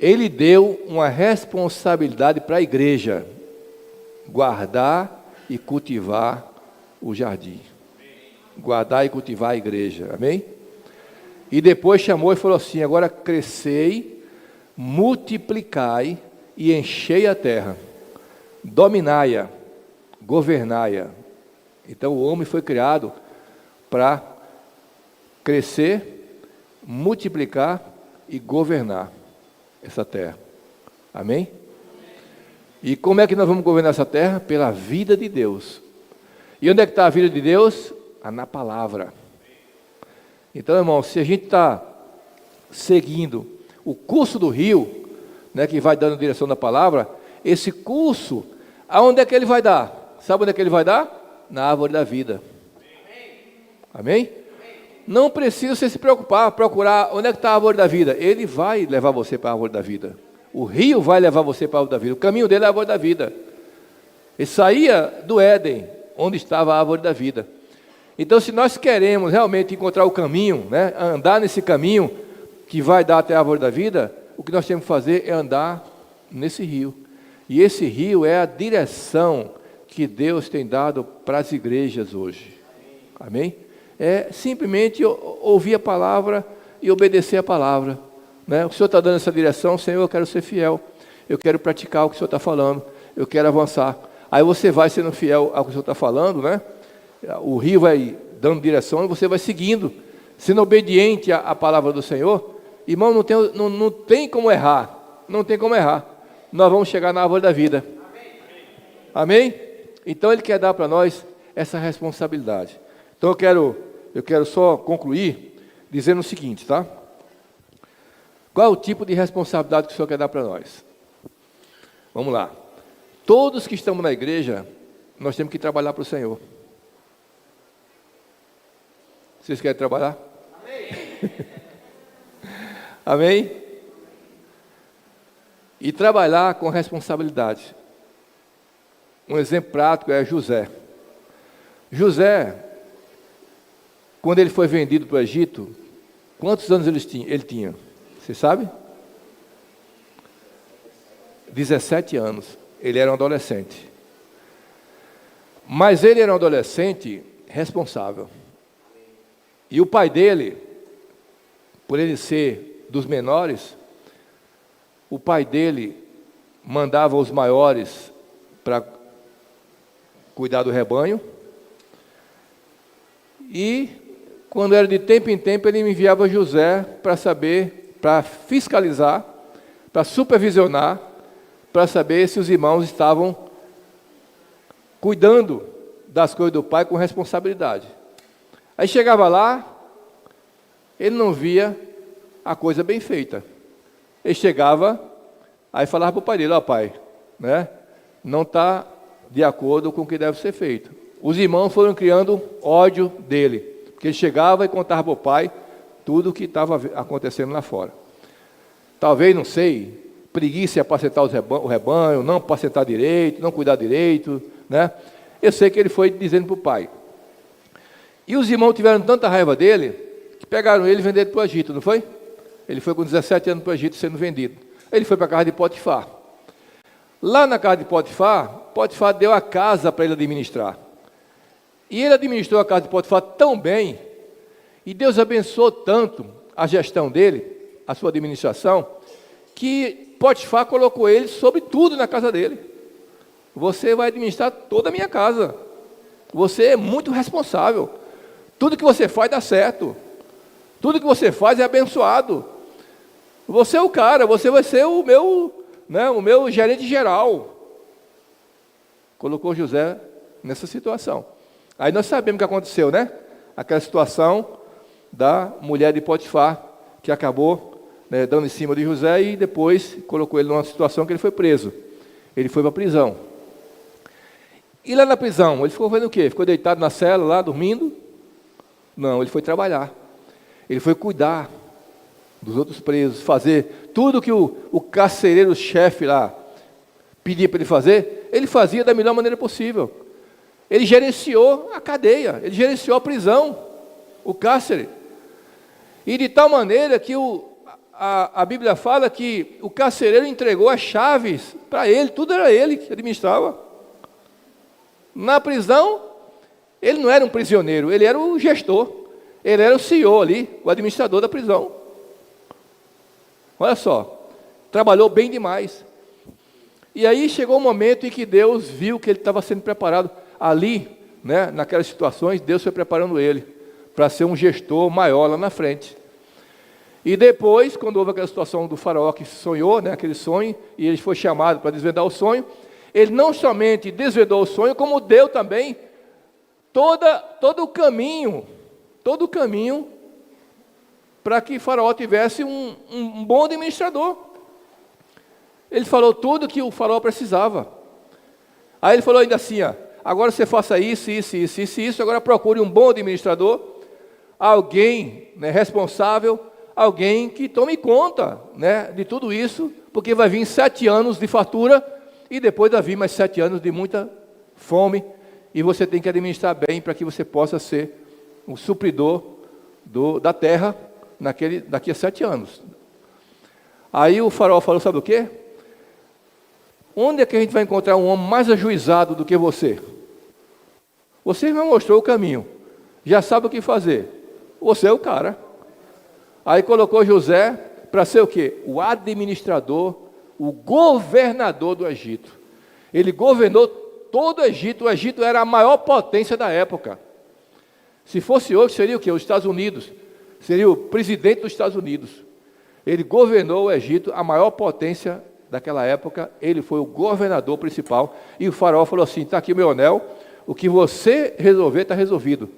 Ele deu uma responsabilidade para a igreja, guardar e cultivar o jardim. Guardar e cultivar a igreja. Amém? E depois chamou e falou assim: agora crescei, multiplicai e enchei a terra, dominai-a, governai-a. Então o homem foi criado para crescer, multiplicar e governar essa terra. Amém? E como é que nós vamos governar essa terra? Pela vida de Deus. E onde é que está a vida de Deus? Na palavra. Então, irmão, se a gente está seguindo o curso do rio, né, que vai dando direção da palavra, esse curso, aonde é que ele vai dar? Sabe onde é que ele vai dar? Na árvore da vida. Amém? Não precisa você se preocupar, procurar onde é que está a árvore da vida. Ele vai levar você para a árvore da vida. O rio vai levar você para a árvore da vida. O caminho dele é a árvore da vida. Ele saía do Éden, onde estava a árvore da vida. Então, se nós queremos realmente encontrar o caminho, né, andar nesse caminho que vai dar até a árvore da vida, o que nós temos que fazer é andar nesse rio. E esse rio é a direção que Deus tem dado para as igrejas hoje. Amém? É simplesmente ouvir a palavra e obedecer a palavra. Né? O Senhor está dando essa direção: Senhor, eu quero ser fiel, eu quero praticar o que o Senhor está falando, eu quero avançar. Aí você vai sendo fiel ao que o Senhor está falando, né? O rio vai dando direção e você vai seguindo, sendo obediente à palavra do Senhor. Irmão, não tem como errar, não tem como errar. Nós vamos chegar na árvore da vida. Amém? Então Ele quer dar para nós essa responsabilidade. Então eu quero só concluir dizendo o seguinte, tá? Qual é o tipo de responsabilidade que o Senhor quer dar para nós? Vamos lá. Todos que estamos na igreja, nós temos que trabalhar para o Senhor. Vocês querem trabalhar? Amém? Amém? E trabalhar com responsabilidade. Um exemplo prático é José. José, quando ele foi vendido para o Egito, quantos anos ele tinha? Você sabe? 17 anos. Ele era um adolescente. Mas ele era um adolescente responsável. E o pai dele, por ele ser dos menores, o pai dele mandava os maiores para cuidar do rebanho. E quando era de tempo em tempo, ele enviava José para saber, para fiscalizar, para supervisionar, para saber se os irmãos estavam cuidando das coisas do pai com responsabilidade. Aí chegava lá, ele não via a coisa bem feita. Ele chegava, aí falava para o pai dele: ó pai, né, não está de acordo com o que deve ser feito. Os irmãos foram criando ódio dele, porque ele chegava e contava para o pai tudo o que estava acontecendo lá fora. Talvez, não sei, preguiça em apacentar o rebanho, não apacentar direito, não cuidar direito, né? Eu sei que ele foi dizendo para o pai. E os irmãos tiveram tanta raiva dele, que pegaram ele e venderam para o Egito, não foi? Ele foi com 17 anos para o Egito sendo vendido. Ele foi para a casa de Potifar. Lá na casa de Potifar, Potifar deu a casa para ele administrar. E ele administrou a casa de Potifar tão bem, e Deus abençoou tanto a gestão dele, a sua administração, que Potifar colocou ele sobre tudo na casa dele. Você vai administrar toda a minha casa. Você é muito responsável. Tudo que você faz dá certo. Tudo que você faz é abençoado. Você é o cara, você vai ser o meu gerente geral. Colocou José nessa situação. Aí nós sabemos o que aconteceu, né? Aquela situação da mulher de Potifar, que acabou, né, dando em cima de José e depois colocou ele numa situação que ele foi preso. Ele foi para a prisão. E lá na prisão, ele ficou fazendo o quê? Ficou deitado na cela lá, dormindo? Não, ele foi trabalhar. Ele foi cuidar dos outros presos, fazer tudo que o carcereiro-chefe lá pedia para ele fazer, ele fazia da melhor maneira possível. Ele gerenciou a cadeia, ele gerenciou a prisão, o cárcere. E de tal maneira que a Bíblia fala que o carcereiro entregou as chaves para ele, tudo era ele que administrava. Na prisão, ele não era um prisioneiro, ele era o gestor, ele era o CEO ali, o administrador da prisão. Olha só, trabalhou bem demais. E aí chegou um momento em que Deus viu que ele estava sendo preparado. Ali, né, naquelas situações, Deus foi preparando ele para ser um gestor maior lá na frente. E depois, quando houve aquela situação do faraó que sonhou, né, aquele sonho, e ele foi chamado para desvendar o sonho, ele não somente desvendou o sonho, como deu também todo o caminho para que Faraó tivesse um bom administrador. Ele falou tudo que o Faraó precisava. Aí ele falou ainda assim, ó, agora você faça isso, agora procure um bom administrador, alguém, né, responsável, alguém que tome conta, né, de tudo isso, porque vai vir 7 anos de fartura, e depois vai vir mais 7 anos de muita fome, e você tem que administrar bem para que você possa ser o supridor da terra daqui a 7 anos. Aí o faraó falou, sabe o quê? Onde é que a gente vai encontrar um homem mais ajuizado do que você? Você já mostrou o caminho, já sabe o que fazer, você é o cara. Aí colocou José para ser o quê? O administrador, o governador do Egito. Ele governou todo o Egito era a maior potência da época. Se fosse hoje, seria o quê? Os Estados Unidos, seria o presidente dos Estados Unidos. Ele governou o Egito, a maior potência daquela época, ele foi o governador principal, e o faraó falou assim, está aqui o meu anel, o que você resolver está resolvido.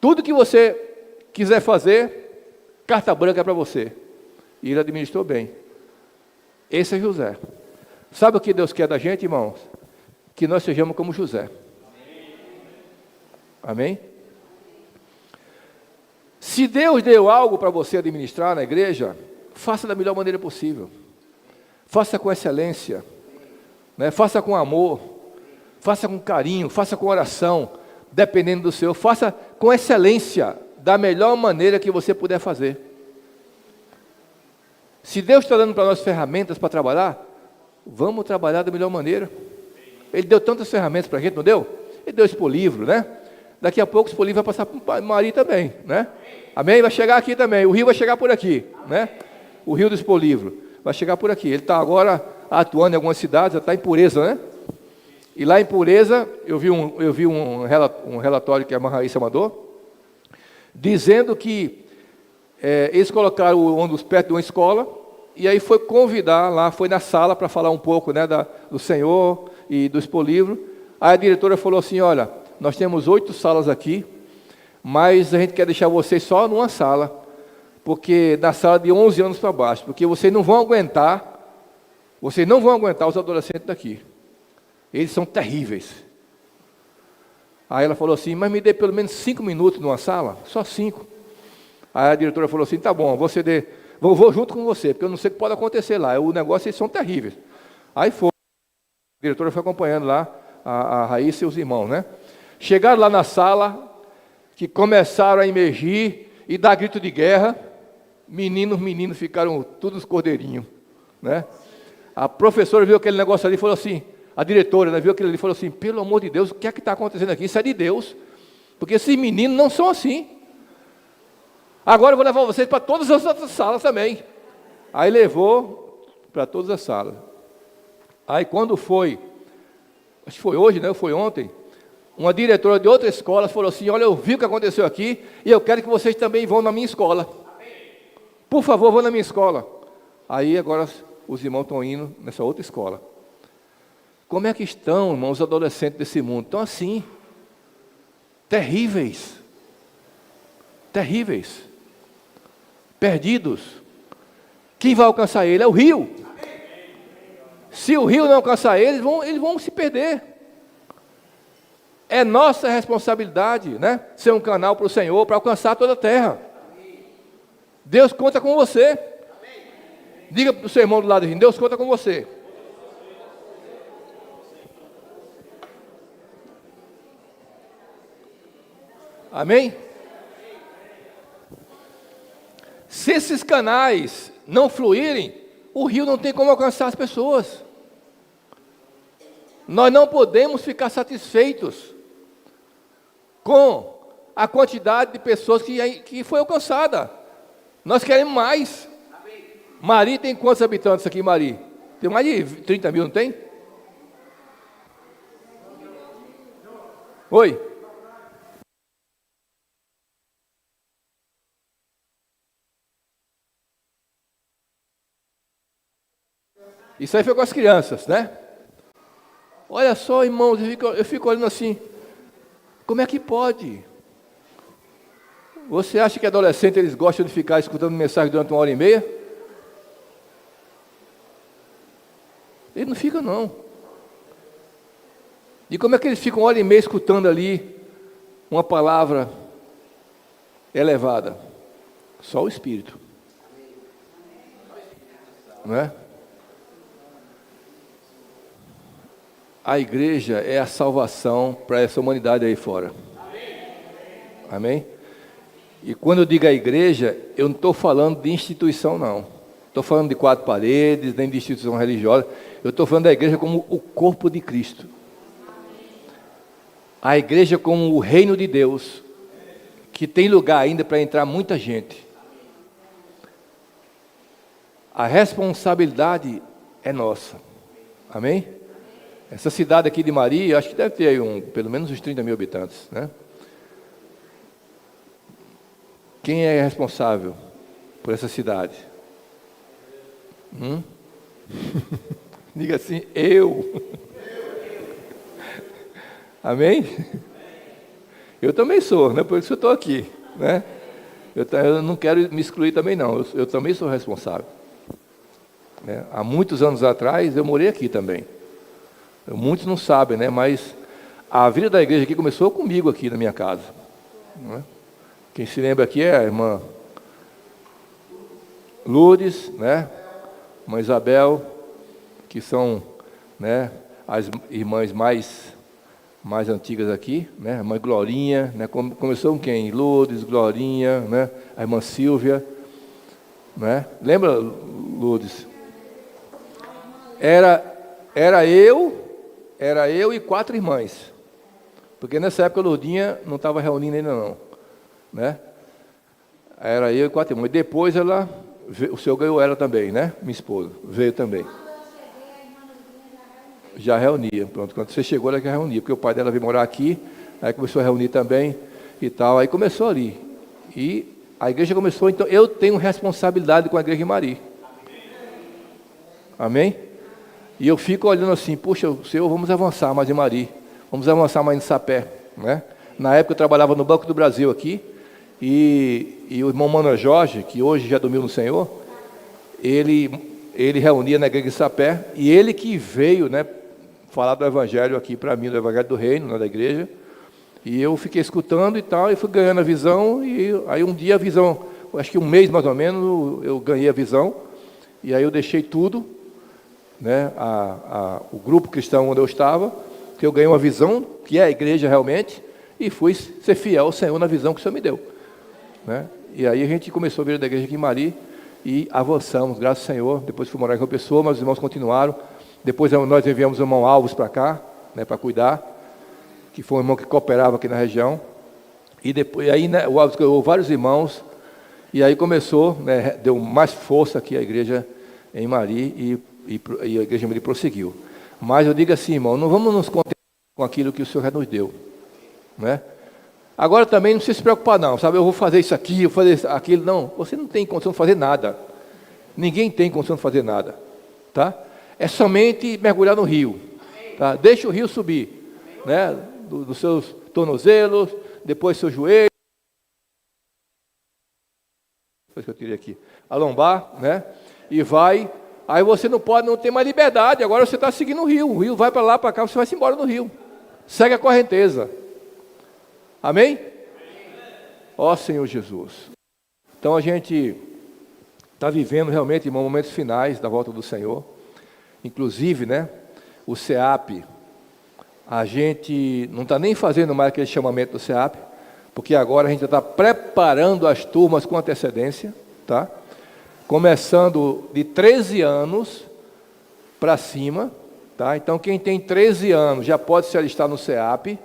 Tudo que você quiser fazer, carta branca é para você. E ele administrou bem. Esse é José. Sabe o que Deus quer da gente, irmãos? Que nós sejamos como José. Amém? Se Deus deu algo para você administrar na igreja, faça da melhor maneira possível. Faça com excelência, né? Faça com amor, faça com carinho, faça com oração, dependendo do seu. Faça com excelência, da melhor maneira que você puder fazer. Se Deus está dando para nós ferramentas para trabalhar, vamos trabalhar da melhor maneira. Ele deu tantas ferramentas para a gente, não deu? Ele deu isso por livro, né? Daqui a pouco esse livro vai passar para Maria também, né? Amém? Vai chegar aqui também. O rio vai chegar por aqui, né? O rio do Expolivro vai chegar por aqui. Ele está agora atuando em algumas cidades, já está em Pureza, né? E lá em Pureza, eu vi um relatório que a irmã Raíssa mandou, dizendo que eles colocaram o ônibus perto de uma escola, e aí foi convidar lá, foi na sala para falar um pouco, né, do Senhor e do Expo Livro. Aí a diretora falou assim: olha, nós temos 8 salas aqui, mas a gente quer deixar vocês só numa sala, porque na sala de 11 anos para baixo, porque vocês não vão aguentar os adolescentes daqui. Eles são terríveis. Aí ela falou assim: mas me dê pelo menos 5 minutos numa sala, só 5. Aí a diretora falou assim: tá bom, vou junto com você, porque eu não sei o que pode acontecer lá, o negócio, eles são terríveis. Aí foi, a diretora foi acompanhando lá a Raíssa e os irmãos, né? Chegaram lá na sala, que começaram a emergir e dar grito de guerra. Meninos ficaram todos cordeirinhos, né? A professora viu aquele negócio ali e falou assim, a diretora, né, viu aquilo ali e falou assim: pelo amor de Deus, o que é que está acontecendo aqui? Isso é de Deus, porque esses meninos não são assim. Agora eu vou levar vocês para todas as outras salas também. Aí levou para todas as salas. Aí quando foi, acho que foi hoje, né, ou foi ontem, uma diretora de outra escola falou assim: olha, eu vi o que aconteceu aqui, e eu quero que vocês também vão na minha escola. Por favor, vão na minha escola. Aí agora os irmãos estão indo nessa outra escola. Como é que estão, irmãos, os adolescentes desse mundo? Estão assim, terríveis, perdidos. Quem vai alcançar ele é o rio. Se o rio não alcançar eles vão se perder. É nossa responsabilidade, né, ser um canal para o Senhor, para alcançar toda a terra. Deus conta com você. Diga para o seu irmão do lado: Deus conta com você. Amém? Se esses canais não fluírem, o rio não tem como alcançar as pessoas. Nós não podemos ficar satisfeitos com a quantidade de pessoas que foi alcançada. Nós queremos mais. Mari tem quantos habitantes aqui, Mari? Tem mais de 30 mil, não tem? Oi? Isso aí foi com as crianças, né? Olha só, irmãos, eu fico olhando assim: como é que pode? Você acha que adolescentes eles gostam de ficar escutando mensagem durante 1h30? Eles não ficam, não. E como é que eles ficam 1h30 escutando ali uma palavra elevada? Só o Espírito. Não é? A igreja é a salvação para essa humanidade aí fora. Amém? E quando eu digo a igreja, eu não estou falando de instituição, não. Estou falando de 4 paredes, nem de instituição religiosa. Eu estou falando da igreja como o corpo de Cristo. A igreja como o reino de Deus, que tem lugar ainda para entrar muita gente. A responsabilidade é nossa. Amém? Essa cidade aqui de Maria, acho que deve ter aí pelo menos uns 30 mil habitantes, né? Quem é responsável por essa cidade? Diga assim: eu. Amém? Eu também sou, né? Por isso eu estou aqui, né? Eu não quero me excluir também, não. Eu também sou responsável, né? Há muitos anos atrás eu morei aqui também. Muitos não sabem, né? Mas a vida da igreja aqui começou comigo aqui na minha casa, né? Quem se lembra aqui é a irmã Lourdes, né? Irmã Isabel, que são, né, as irmãs mais antigas aqui, né? A irmã Glorinha, né? Começou com quem? Lourdes, Glorinha, né? A irmã Silvia, né? Lembra, Lourdes? Era eu e 4 irmãs, porque nessa época a Lourdinha não estava reunindo ainda não, né? Era eu e 4 irmãs. Depois o senhor ganhou ela também, né? Minha esposa veio também. Já reunia, pronto. Quando você chegou, ela já reunia, porque o pai dela veio morar aqui, aí começou a reunir também e tal. Aí começou ali. E a igreja começou, então eu tenho responsabilidade com a igreja em Mari. Amém? E eu fico olhando assim, puxa, Senhor, vamos avançar mais em Mari, vamos avançar mais em Sapé, né? Na época eu trabalhava no Banco do Brasil aqui, e o irmão Mano Jorge, que hoje já dormiu no Senhor, ele reunia na igreja de Sapé, e ele que veio, né, falar do Evangelho aqui para mim, do Evangelho do Reino, né, da igreja, e eu fiquei escutando e tal, e fui ganhando a visão, e aí um dia a visão, acho que um mês mais ou menos, eu ganhei a visão, e aí eu deixei tudo, né, o grupo cristão onde eu estava, que eu ganhei uma visão, que é a igreja realmente, e fui ser fiel ao Senhor na visão que o Senhor me deu, né? E aí a gente começou a vir da igreja aqui em Mari, e avançamos, graças ao Senhor. Depois fui morar em João Pessoa, mas os irmãos continuaram. Depois nós enviamos o irmão Alves para cá, né, para cuidar, que foi um irmão que cooperava aqui na região. E depois, aí, né, o Alves ganhou vários irmãos, e aí começou, né, deu mais força aqui a igreja em Mari, e a igreja em Mari prosseguiu. Mas eu digo assim, irmão, não vamos nos contentar com aquilo que o Senhor já nos deu, né? Agora também não precisa se preocupar não, sabe, eu vou fazer isso aqui, eu vou fazer aquilo, não, você não tem condição de fazer nada, ninguém tem condição de fazer nada, tá? É somente mergulhar no rio, tá? Deixa o rio subir, né, dos seus tornozelos, depois seu joelho, depois que eu tirei aqui, a lombar, né, e vai, aí você não tem mais liberdade, agora você está seguindo o rio vai para lá, para cá, você vai se embora no rio, segue a correnteza. Amém? Ó Senhor Jesus. Então a gente está vivendo realmente momentos finais da volta do Senhor. Inclusive, né, o SEAP, a gente não está nem fazendo mais aquele chamamento do SEAP, porque agora a gente está preparando as turmas com antecedência, tá? Começando de 13 anos para cima, tá? Então quem tem 13 anos já pode se alistar no SEAP,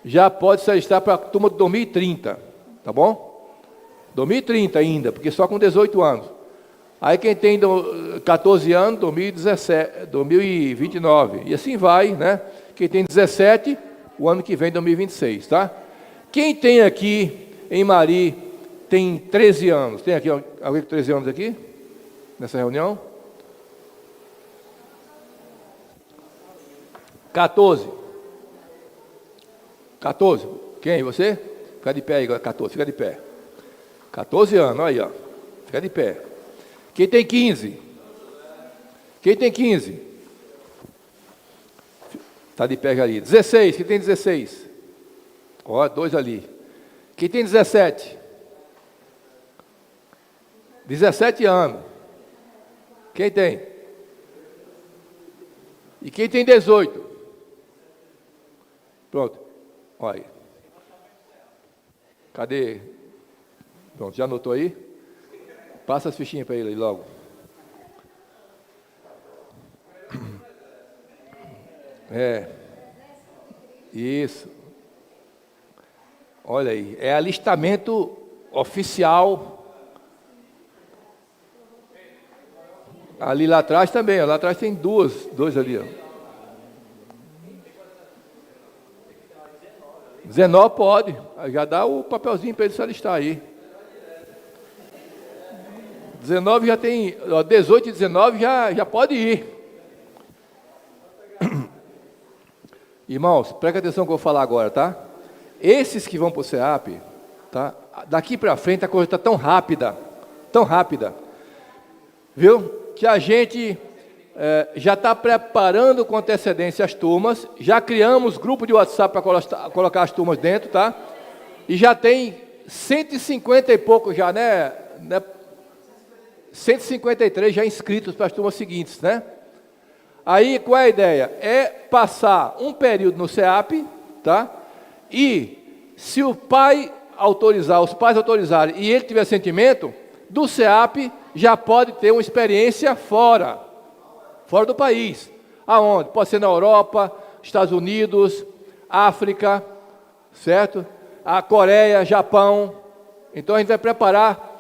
já pode se alistar para a turma de 2030, tá bom? 2030 ainda, porque só com 18 anos. Aí quem tem 14 anos, 2017, 2029, e assim vai, né? Quem tem 17, o ano que vem, 2026, tá? Quem tem aqui em Mari, tem 13 anos, tem aqui alguém com 13 anos aqui, nessa reunião? 14. 14, quem? Você? Fica de pé aí, 14, fica de pé. 14 anos, olha aí, ó. Fica de pé. Quem tem 15? Quem tem 15? Está de pé ali. 16, quem tem 16? Ó, 2 ali. Quem tem 17? 17 anos. Quem tem? E quem tem 18? Pronto. Olha aí. Cadê? Pronto, já anotou aí? Passa as fichinhas para ele aí logo. Isso. Olha aí, é alistamento oficial. Ali lá atrás também, ó, lá atrás tem dois ali, ó. 19 pode, já dá o papelzinho para ele se alistar aí. 19 já tem, 18 e 19 já pode ir. Irmãos, presta atenção no que eu vou falar agora, tá? Esses que vão para o SEAP, tá? Daqui para frente a coisa está tão rápida, viu? Que a gente já está preparando com antecedência as turmas, já criamos grupo de WhatsApp para colocar as turmas dentro, tá? E já tem 150 e pouco já, né? 153 já inscritos para as turmas seguintes, né? Aí, qual é a ideia? É passar um período no SEAP, tá? E, se os pais autorizarem e ele tiver sentimento, do SEAP já pode ter uma experiência fora do país. Aonde? Pode ser na Europa, Estados Unidos, África, certo? A Coreia, Japão. Então a gente vai preparar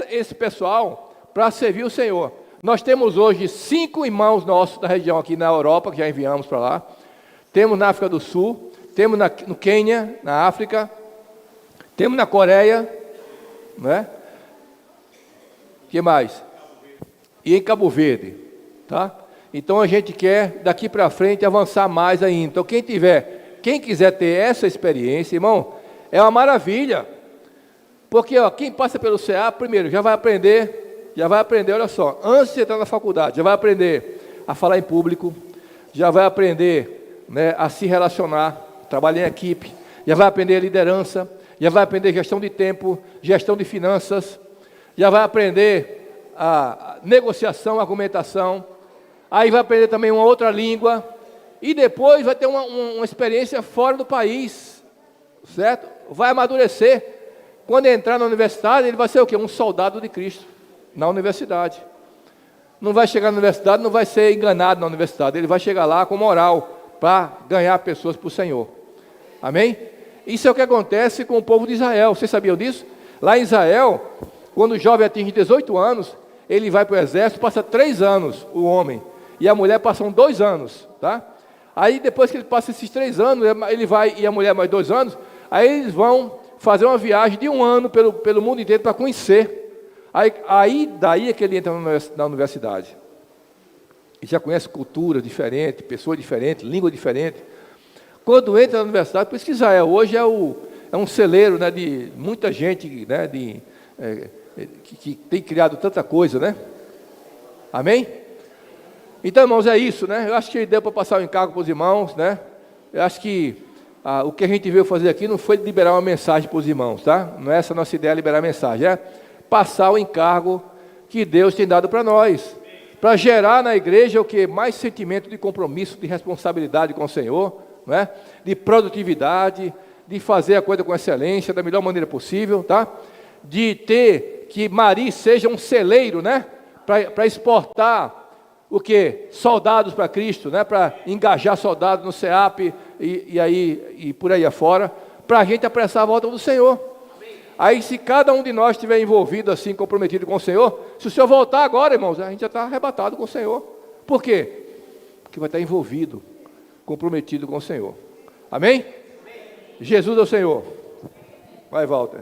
esse pessoal para servir o Senhor. Nós temos hoje 5 irmãos nossos da região aqui na Europa, que já enviamos para lá. Temos na África do Sul, temos no Quênia, na África. Temos na Coreia, né? O que mais? E em Cabo Verde, tá? Então a gente quer daqui para frente avançar mais ainda. Então quem quiser ter essa experiência, irmão, é uma maravilha. Porque quem passa pelo CA, primeiro, já vai aprender, olha só, antes de entrar na faculdade, já vai aprender a falar em público, já vai aprender, né, a se relacionar, trabalhar em equipe, já vai aprender liderança, já vai aprender gestão de tempo, gestão de finanças, já vai aprender a negociação, argumentação, aí vai aprender também uma outra língua, e depois vai ter uma experiência fora do país, certo? Vai amadurecer. Quando entrar na universidade, ele vai ser o quê? Um soldado de Cristo, na universidade. Não vai chegar na universidade, não vai ser enganado na universidade, ele vai chegar lá com moral, para ganhar pessoas para o Senhor. Amém? Isso é o que acontece com o povo de Israel. Vocês sabiam disso? Lá em Israel, quando o jovem atinge 18 anos, ele vai para o exército, passa 3 anos, o homem, e a mulher passam 2 anos, tá? Aí depois que ele passa esses 3 anos, ele vai, e a mulher mais 2 anos, aí eles vão fazer uma viagem de 1 ano pelo mundo inteiro para conhecer. Daí é que ele entra na universidade. E já conhece cultura diferente, pessoa diferente, língua diferente. Quando entra na universidade, por isso que Israel hoje é um celeiro, né, de muita gente, né, que tem criado tanta coisa, né? Amém? Então, irmãos, é isso, né? Eu acho que deu para passar o encargo para os irmãos, né? Eu acho que o que a gente veio fazer aqui não foi liberar uma mensagem para os irmãos, tá? Não é essa a nossa ideia, liberar a mensagem, é passar o encargo que Deus tem dado para nós, para gerar na igreja o que? Mais sentimento de compromisso, de responsabilidade com o Senhor, né? De produtividade, de fazer a coisa com excelência, da melhor maneira possível, tá? De ter que Mari seja um celeiro, né? Para exportar o que? Soldados para Cristo, né? Para engajar soldados no CEAP e por aí afora, para a gente apressar a volta do Senhor. Aí se cada um de nós estiver envolvido assim, comprometido com o Senhor, se o Senhor voltar agora, irmãos, a gente já está arrebatado com o Senhor. Por quê? Porque vai estar envolvido, comprometido com o Senhor. Amém? Jesus é o Senhor. Vai, Walter.